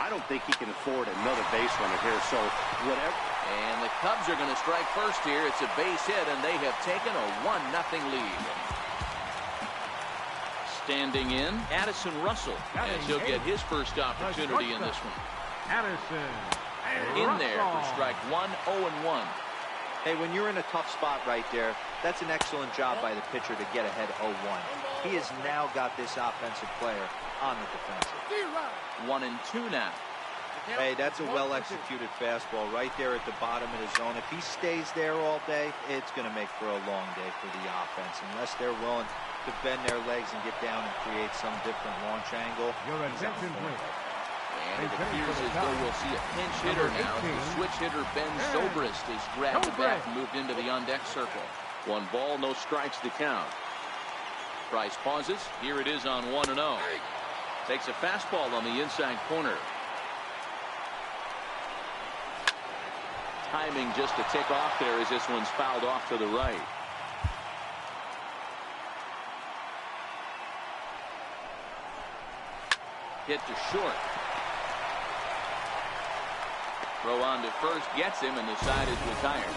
I don't think he can afford another base runner here, so whatever. And the Cubs are going to strike first here. It's a base hit, and they have taken a 1-0 lead. Standing in, Addison Russell, as he'll get his first opportunity in this one. Addison. In there for strike one, 0-1. Hey, when you're in a tough spot right there, that's an excellent job by the pitcher to get ahead 0-1. He has now got this offensive player on the defensive. 1-2 now. Hey, that's a well-executed fastball right there at the bottom of the zone. If he stays there all day, it's going to make for a long day for the offense. Unless they're willing to bend their legs and get down and create some different launch angle. Your attention, please. And it appears as though we'll see a pinch hitter now. The switch hitter Ben Zobrist has grabbed the bat and moved into the on-deck circle. 1 ball, no strikes to count. Price pauses. Here it is on 1-0. Takes a fastball on the inside corner. Timing just to tick off there as this one's fouled off to the right. Hit to short. Throw on to first, gets him, and the side is retired.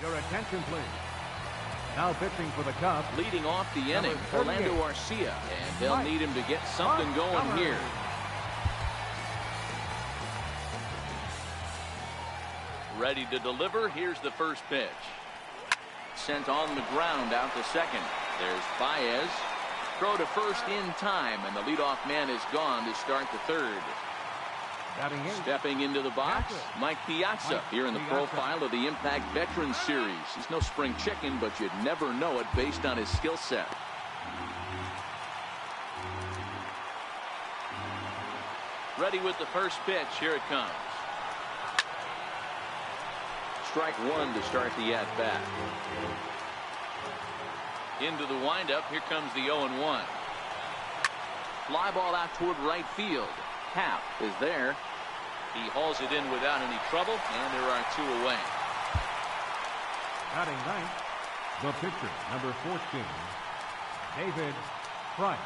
Your attention, please. Now pitching for the Cubs. Leading off the inning, Orlando Arcia, and they'll need him to get something going here. Ready to deliver. Here's the first pitch. Sent on the ground out to second. There's Baez. Throw to first in time, and the leadoff man is gone to start the third. Stepping into the box, Mike Piazza here in the profile of the Impact Veterans Series. He's no spring chicken, but you'd never know it based on his skill set. Ready with the first pitch. Here it comes. Strike one to start the at-bat. Into the windup. Here comes the 0-1. Fly ball out toward right field. Happ is there. He hauls it in without any trouble, and there are 2 away. Batting ninth, the pitcher, number 14, David Price.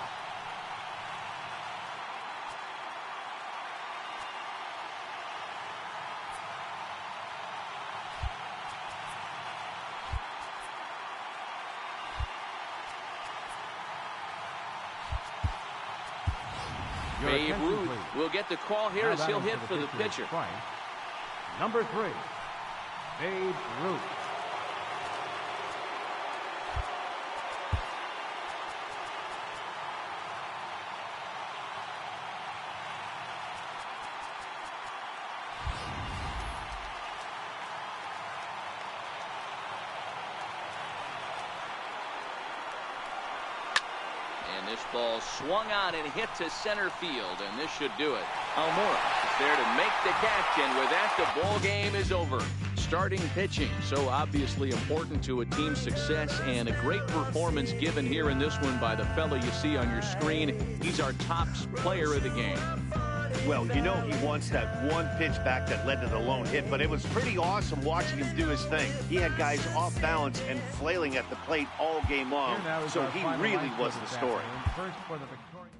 Babe Ruth will get the call here as he'll hit for the pitcher. Number 3, Babe Ruth. And this ball swung on and hit to center field, and this should do it. Almora is there to make the catch, and with that, the ball game is over. Starting pitching, so obviously important to a team's success, and a great performance given here in this one by the fellow you see on your screen. He's our top player of the game. Well, you know he wants that one pitch back that led to the lone hit, but it was pretty awesome watching him do his thing. He had guys off balance and flailing at the plate all game long, so he really was the story. First for the victorious.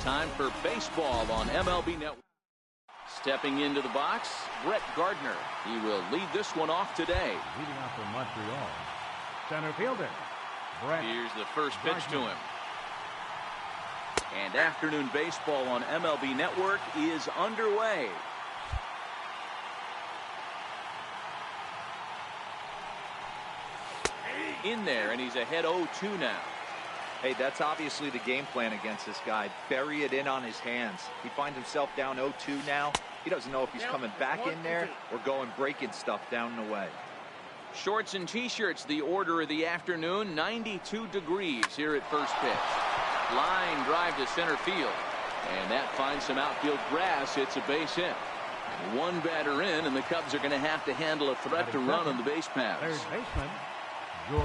time for baseball on MLB Network. Stepping into the box, Brett Gardner. He will lead this one off today. Leading off for Montreal. Center fielder, Brett. Here's the first pitch to him. And afternoon baseball on MLB Network is underway. In there, and he's ahead 0-2 now. Hey, that's obviously the game plan against this guy. Bury it in on his hands. He finds himself down 0-2 now. He doesn't know if he's coming back in there or going breaking stuff down and away. Shorts and T-shirts, the order of the afternoon. 92 degrees here at first pitch. Line drive to center field. And that finds some outfield grass. It's a base hit. And one batter in, and the Cubs are going to have to handle a threat to run on the base paths. Third baseman,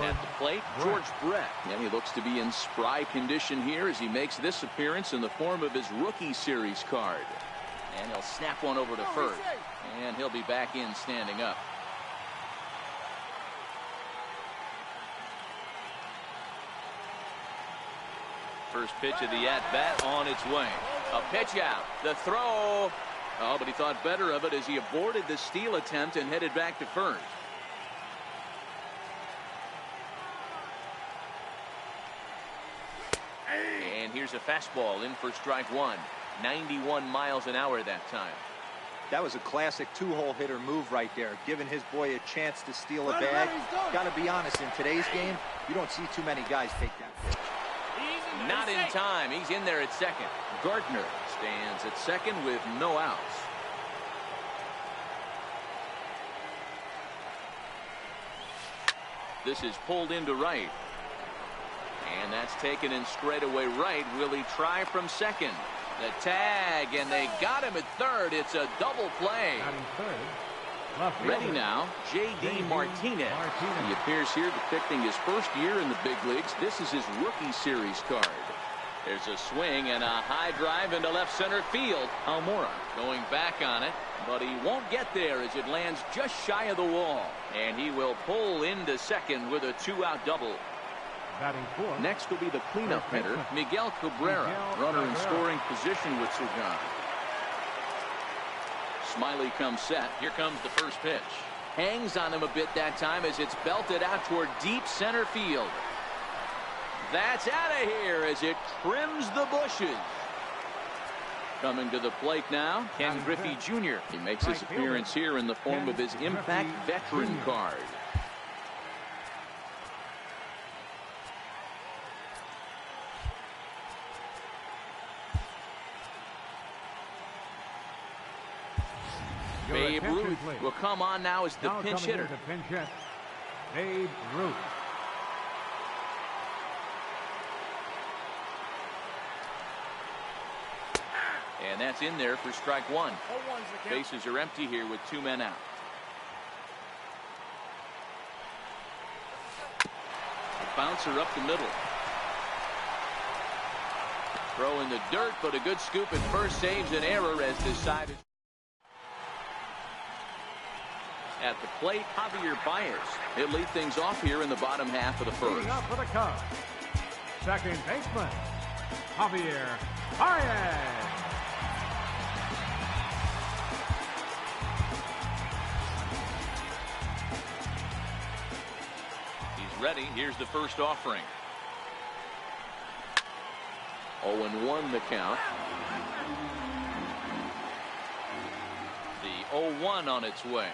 At the plate, George Brett. And he looks to be in spry condition here as he makes this appearance in the form of his rookie series card. And he'll snap one over to first. And he'll be back in standing up. First pitch of the at-bat on its way. A pitch out. The throw. Oh, but he thought better of it as he aborted the steal attempt and headed back to first. And here's a fastball in for strike one. 91 miles an hour that time. That was a classic two-hole hitter move right there, giving his boy a chance to steal a bag. Got to be honest, in today's game, you don't see too many guys take that pitch. Not in time. He's in there at second. Gardner stands at second with no outs. This is pulled into right. And that's taken in straightaway right. Will he try from second? The tag, and they got him at third. It's a double play. Ready now, J.D. Martinez. He appears here depicting his first year in the big leagues. This is his rookie series card. There's a swing and a high drive into left center field. Almora going back on it, but he won't get there as it lands just shy of the wall. And he will pull into second with a two-out double. Next will be the cleanup hitter, Miguel Cabrera. Runner in scoring position with Sugan. Smiley comes set. Here comes the first pitch. Hangs on him a bit that time as it's belted out toward deep center field. That's out of here as it trims the bushes. Coming to the plate now, Ken Griffey Jr. He makes his appearance here in the form of his Impact Veteran card. Babe Ruth will come on now as the pinch hitter. Babe Ruth. And that's in there for strike one. Bases are empty here with two men out. A bouncer up the middle. Throw in the dirt, but a good scoop at first saves an error as decided. At the plate, Javier Baez. He'll lead things off here in the bottom half of the first. Leading up for the Cubs, second baseman, Javier Baez. He's ready. Here's the first offering. 0-1 the count. The 0-1 on its way.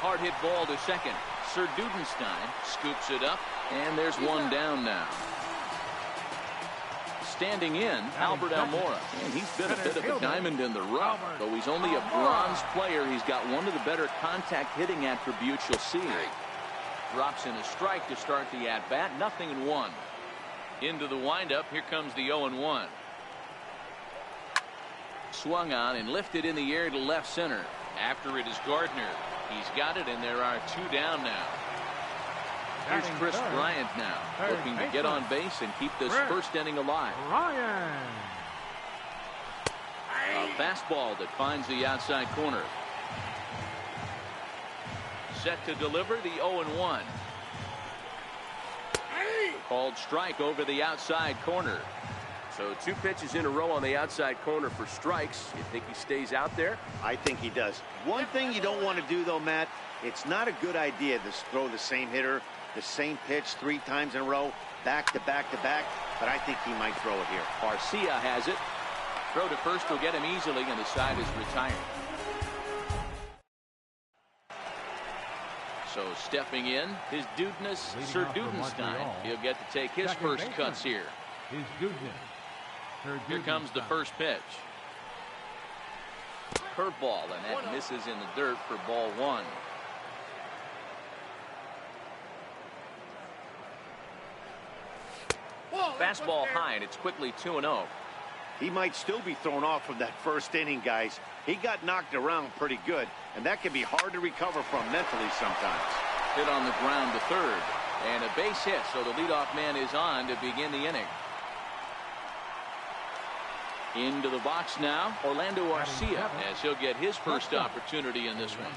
Hard hit ball to second. Sir Dudenstein scoops it up, and there's one down now. Standing in, Albert Almora. And he's been a bit of a diamond in the rough. Though he's only a bronze player, he's got one of the better contact hitting attributes you'll see. Drops in a strike to start the at-bat. 0-1. Into the windup. Here comes the 0-1. Swung on and lifted in the air to left center. After it is Gardner. He's got it, and there are two down now. Here's Chris Bryant now, looking to get on base and keep this first inning alive. A fastball that finds the outside corner. Set to deliver the 0-1. Called strike over the outside corner. So 2 pitches in a row on the outside corner for strikes. You think he stays out there? I think he does. One thing you don't want to do, though, Matt, it's not a good idea to throw the same hitter, the same pitch 3 times in a row, back to back to back, but I think he might throw it here. Garcia has it. Throw to first will get him easily, and the side is retired. So stepping in, his Dudeness, Sir Dudenstein. He'll get to take his first cuts here. His Dudeness. Here comes the first pitch. Curveball, and that misses in the dirt for ball 1. Fastball high, and it's quickly 2-0. He might still be thrown off from that first inning, guys. He got knocked around pretty good, and that can be hard to recover from mentally sometimes. Hit on the ground to third, and a base hit, so the leadoff man is on to begin the inning. Into the box now, Orlando Arcia, as he'll get his first opportunity in this one.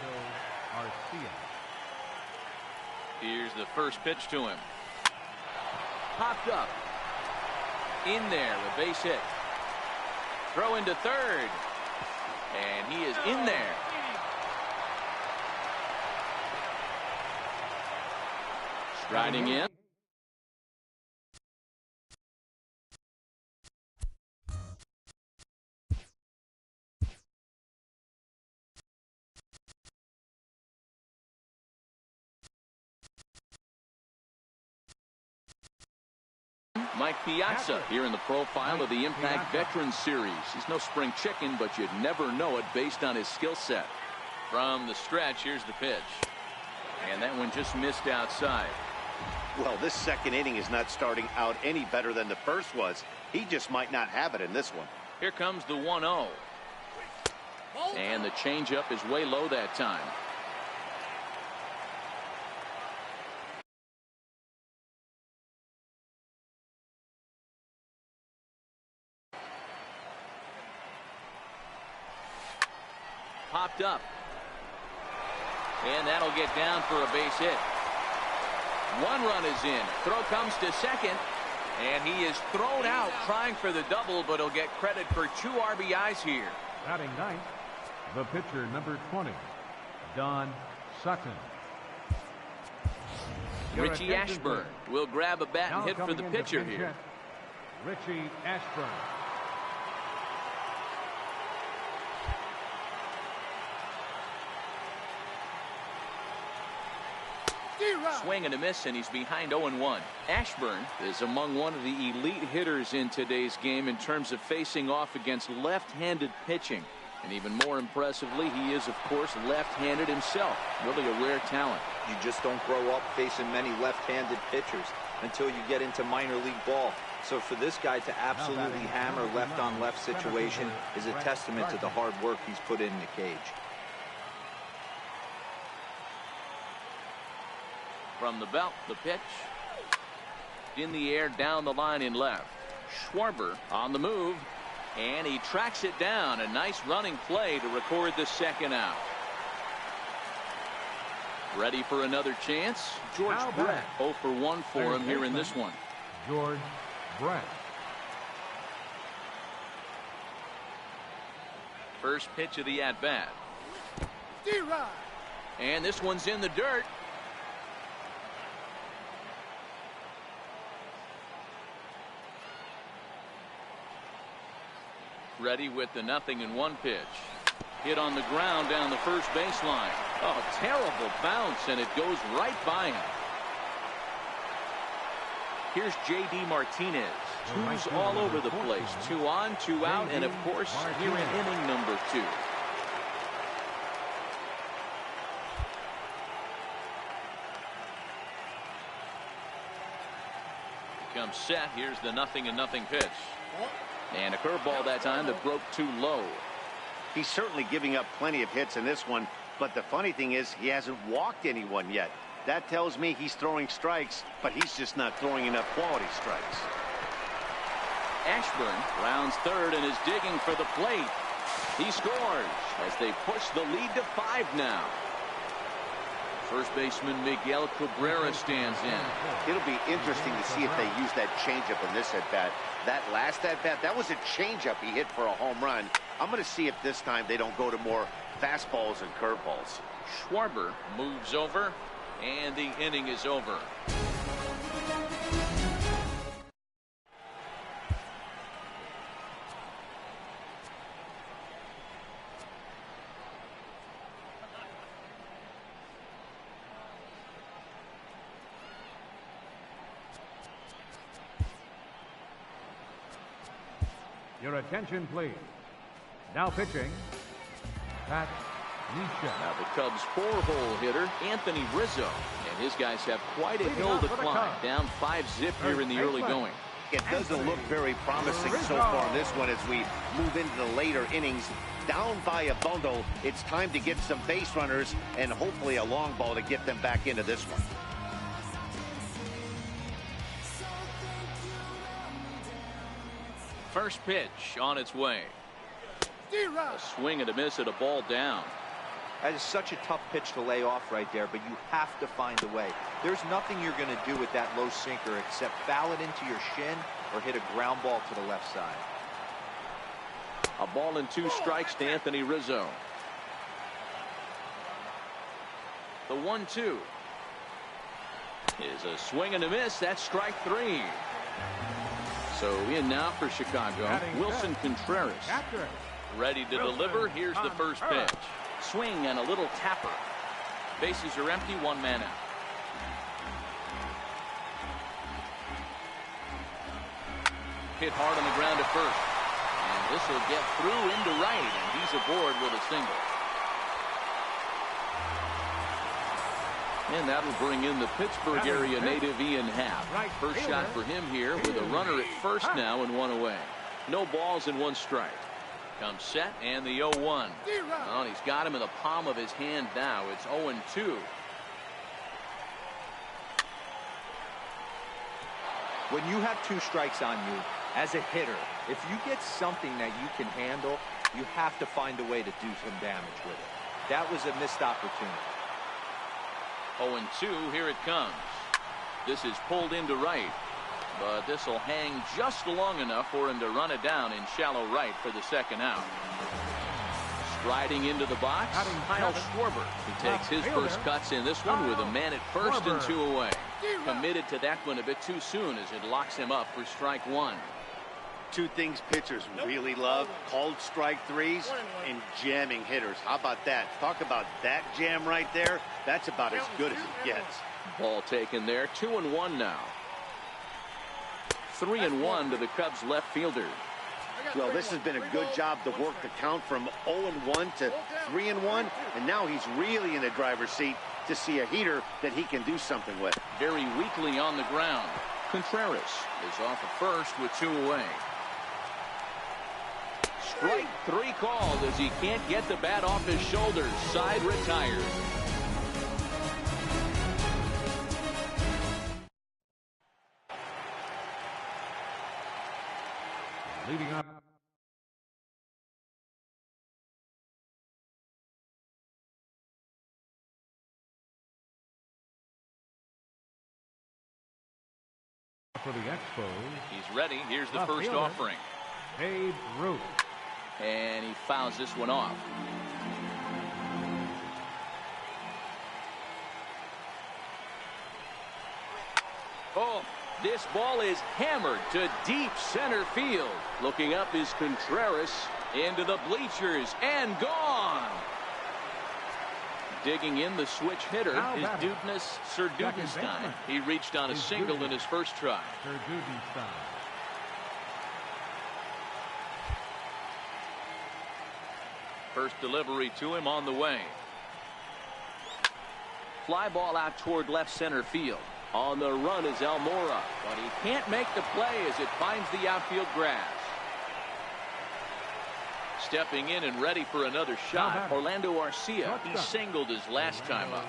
Here's the first pitch to him. Popped up. In there, a base hit. Throw into third. And he is in there. Striding in. Mike Piazza here in the profile of the Impact Veterans Series. He's no spring chicken, but you'd never know it based on his skill set. From the stretch, here's the pitch. And that one just missed outside. Well, this second inning is not starting out any better than the first was. He just might not have it in this one. Here comes the 1-0. And the changeup is way low that time. Popped up. And that'll get down for a base hit. 1 run is in. Throw comes to second. And he is thrown out trying for the double, but he'll get credit for 2 RBIs here. Batting ninth, the pitcher, number 20, Don Sutton. Richie Ashburn will grab a bat and hit for the pitcher here. Richie Ashburn. Swing and a miss, and he's behind 0-1. Ashburn is among one of the elite hitters in today's game in terms of facing off against left-handed pitching. And even more impressively, he is, of course, left-handed himself. Really a rare talent. You just don't grow up facing many left-handed pitchers until you get into minor league ball. So for this guy to absolutely hammer left-on-left situation is a testament to the hard work he's put in the cage. From the belt, the pitch. In the air, down the line in left. Schwarber on the move. And he tracks it down. A nice running play to record the second out. Ready for another chance? George Brett. 0 for 1 for him here in this one. George Brett. First pitch of the at-bat. And this one's in the dirt. Ready with the 0-1 pitch. Hit on the ground down the first baseline. Oh, terrible bounce, and it goes right by him. Here's J.D. Martinez. 2s all over the place. 2 on, 2 out, and of course, here in inning number 2. Comes set. Here's the 0-0 pitch. And a curveball that time that broke too low. He's certainly giving up plenty of hits in this one, but the funny thing is he hasn't walked anyone yet. That tells me he's throwing strikes, but he's just not throwing enough quality strikes. Ashburn rounds third and is digging for the plate. He scores as they push the lead to 5 now. First baseman Miguel Cabrera stands in. It'll be interesting to see if they use that changeup in this at-bat. That last at-bat, that was a changeup he hit for a home run. I'm going to see if this time they don't go to more fastballs and curveballs. Schwarber moves over, and the inning is over. Your attention, please. Now pitching, Pat Nisha. Now the Cubs' four-hole hitter, Anthony Rizzo. And his guys have quite a hill to climb. Down 5-zip here in the early going. It doesn't look very promising so far in this one as we move into the later innings. Down by a bundle, it's time to get some base runners and hopefully a long ball to get them back into this one. First pitch on its way. A swing and a miss at a ball down. That is such a tough pitch to lay off right there, but you have to find a way. There's nothing you're going to do with that low sinker except foul it into your shin or hit a ground ball to the left side. A ball and 2 strikes to Anthony Rizzo. The 1-2 is a swing and a miss. That's strike 3. So in now for Chicago, Wilson Contreras. Ready to deliver. Here's the first pitch. Swing and a little tapper. Bases are empty, 1 man out. Hit hard on the ground at first. And this will get through into right, and he's aboard with a single. And that'll bring in the Pittsburgh area native Ian Happ. First shot for him here with a runner at first now and 1 away. No balls and 1 strike. Comes set and the 0-1. Oh, and he's got him in the palm of his hand now. It's 0-2. When you have 2 strikes on you, as a hitter, if you get something that you can handle, you have to find a way to do some damage with it. That was a missed opportunity. 0-2, here it comes. This is pulled into right, but this will hang just long enough for him to run it down in shallow right for the second out. Striding into the box, Kyle Schwarber. He takes his first cuts in this one with a man at first and 2 away. Committed to that one a bit too soon as it locks him up for strike 1. 2 things pitchers really love: called strike 3s and jamming hitters. How about that? Talk about that jam right there. That's about as good as it gets. Ball taken there. 2-1 now. 3-1 to the Cubs left fielder. Well, this has been a good job to work the count from 0-1 to 3-1, and now he's really in the driver's seat to see a heater that he can do something with. Very weakly on the ground. Contreras is off at first with 2 away. Strike 3 called as he can't get the bat off his shoulders. Side retired. Leading up. For the Expos. He's ready. Here's the first offering. Babe Ruth. And he fouls this one off. Oh, this ball is hammered to deep center field. Looking up is Contreras into the bleachers and gone. Digging in the switch hitter is Dudeness Sir Dudenstein. He reached on a single in his first try. Sir Dudenstein. First delivery to him on the way. Fly ball out toward left center field. On the run is Almora, but he can't make the play as it finds the outfield grass. Stepping in and ready for another shot, Orlando Arcia. He singled his last time up.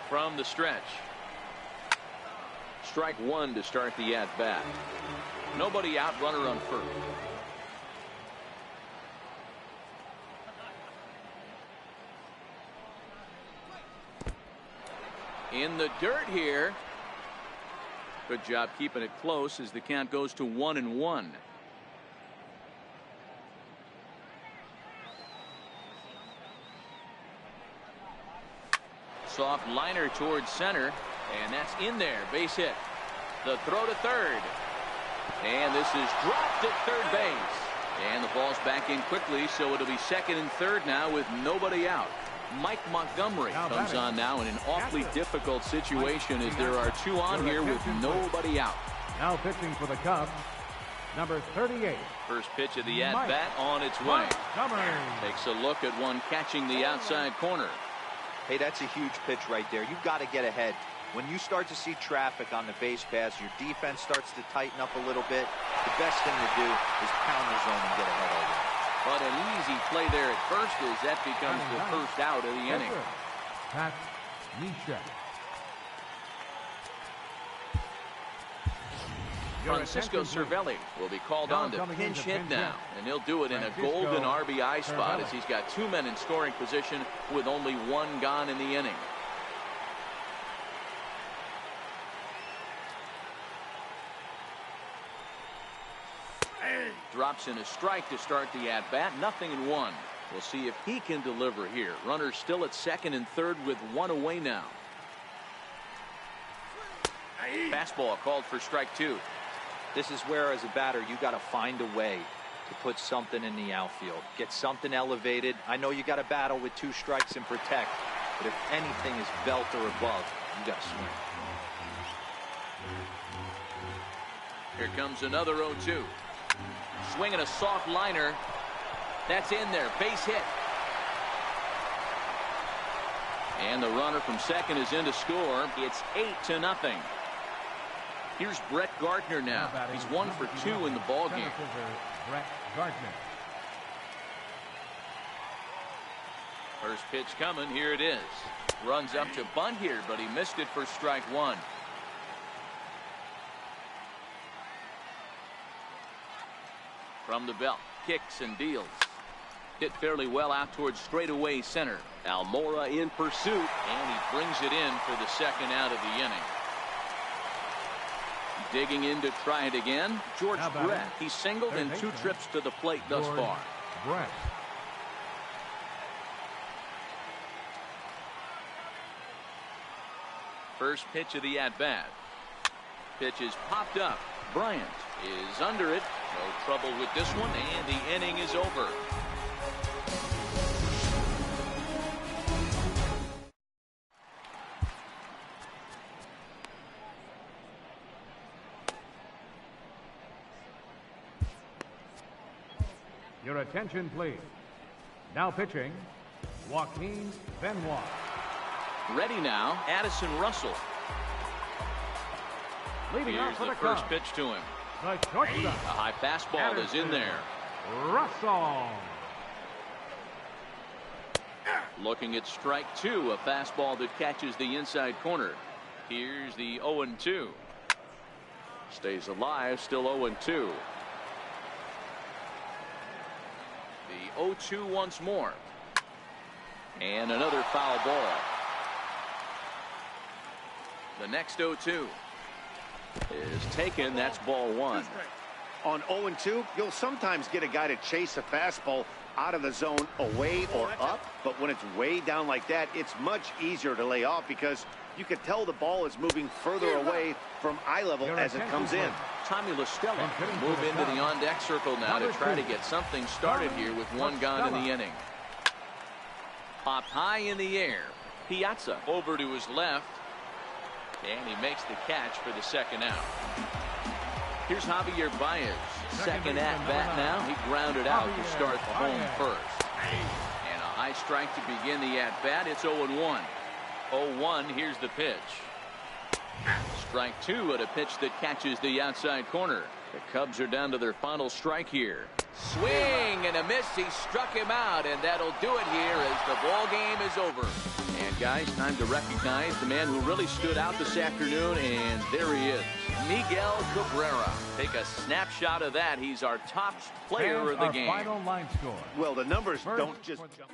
From the stretch. Strike 1 to start the at-bat. Nobody out, runner on first. in the dirt here. Good job keeping it close as the count goes to 1-1. Soft liner towards center, and that's in there. Base hit. The throw to third. And this is dropped at third base. And the ball's back in quickly, so it'll be second and third now with nobody out. Mike Montgomery comes on now in an awfully difficult situation as there are two on here with nobody out. Now pitching for the Cubs, number 38. First pitch of the at-bat on its way. Takes a look at one catching the outside corner. Hey, that's a huge pitch right there. You've got to get ahead. When you start to see traffic on the base pass, your defense starts to tighten up a little bit. The best thing to do is pound the zone and get ahead of it. But an easy play there at first as that becomes the first out of the inning. Pat Misha. Francisco Cervelli will be called on to pinch hit now, and he'll do it in a golden RBI spot as he's got two men in scoring position with only one gone in the inning. Drops in a strike to start the at-bat. 0-1. We'll see if he can deliver here. Runners still at second and third with one away now. Fastball called for strike two. This is where, as a batter, you got to find a way to put something in the outfield. Get something elevated. I know you got to battle with two strikes and protect, but if anything is belt or above, you got to swing. Here comes another 0-2. Swinging a soft liner. That's in there. Base hit. And the runner from second is in to score. It's 8-0. Here's Brett Gardner now. He's 1 for 2 in the ballgame. Brett Gardner. First pitch coming. Here it is. Runs up to bunt here, but he missed it for strike one. From the belt, kicks and deals. Hit fairly well out towards straightaway center. Almora in pursuit, and he brings it in for the second out of the inning. Digging in to try it again, George Brett. He's singled in 2 trips to the plate thus far. Brett. First pitch of the at-bat. Pitch is popped up. Bryant is under it. No trouble with this one, and the inning is over. Your attention, please. Now pitching, Joaquin Benoit. Ready now, Addison Russell. Leading Here's off for the the first Cubs, pitch to him. the shortstop, A high fastball is in there. Russell. Looking at strike two, a fastball that catches the inside corner. Here's the 0-2. Stays alive, still 0-2. The 0-2 once more. And another foul ball. The next 0-2 is taken. That's ball one. On 0-2, you'll sometimes get a guy to chase a fastball out of the zone away or up, but when it's way down like that, it's much easier to lay off because you can tell the ball is moving further away from eye level as it comes in. Tommy LaStella will move into the on-deck circle now to try to get something started here with one gone in the inning. Popped high in the air. Piazza over to his left, and he makes the catch for the second out. Here's Javier Baez. Second at bat now. He grounded out to start the home first. And a high strike to begin the at bat. It's 0-1. 0-1. Here's the pitch. Strike two at a pitch that catches the outside corner. The Cubs are down to their final strike here. Swing and a miss. He struck him out, and that'll do it here as the ball game is over. And guys, time to recognize the man who really stood out this afternoon, and there he is, Miguel Cabrera. Take a snapshot of that. He's our top player of the game. Final line score. Well, the numbers don't just jump.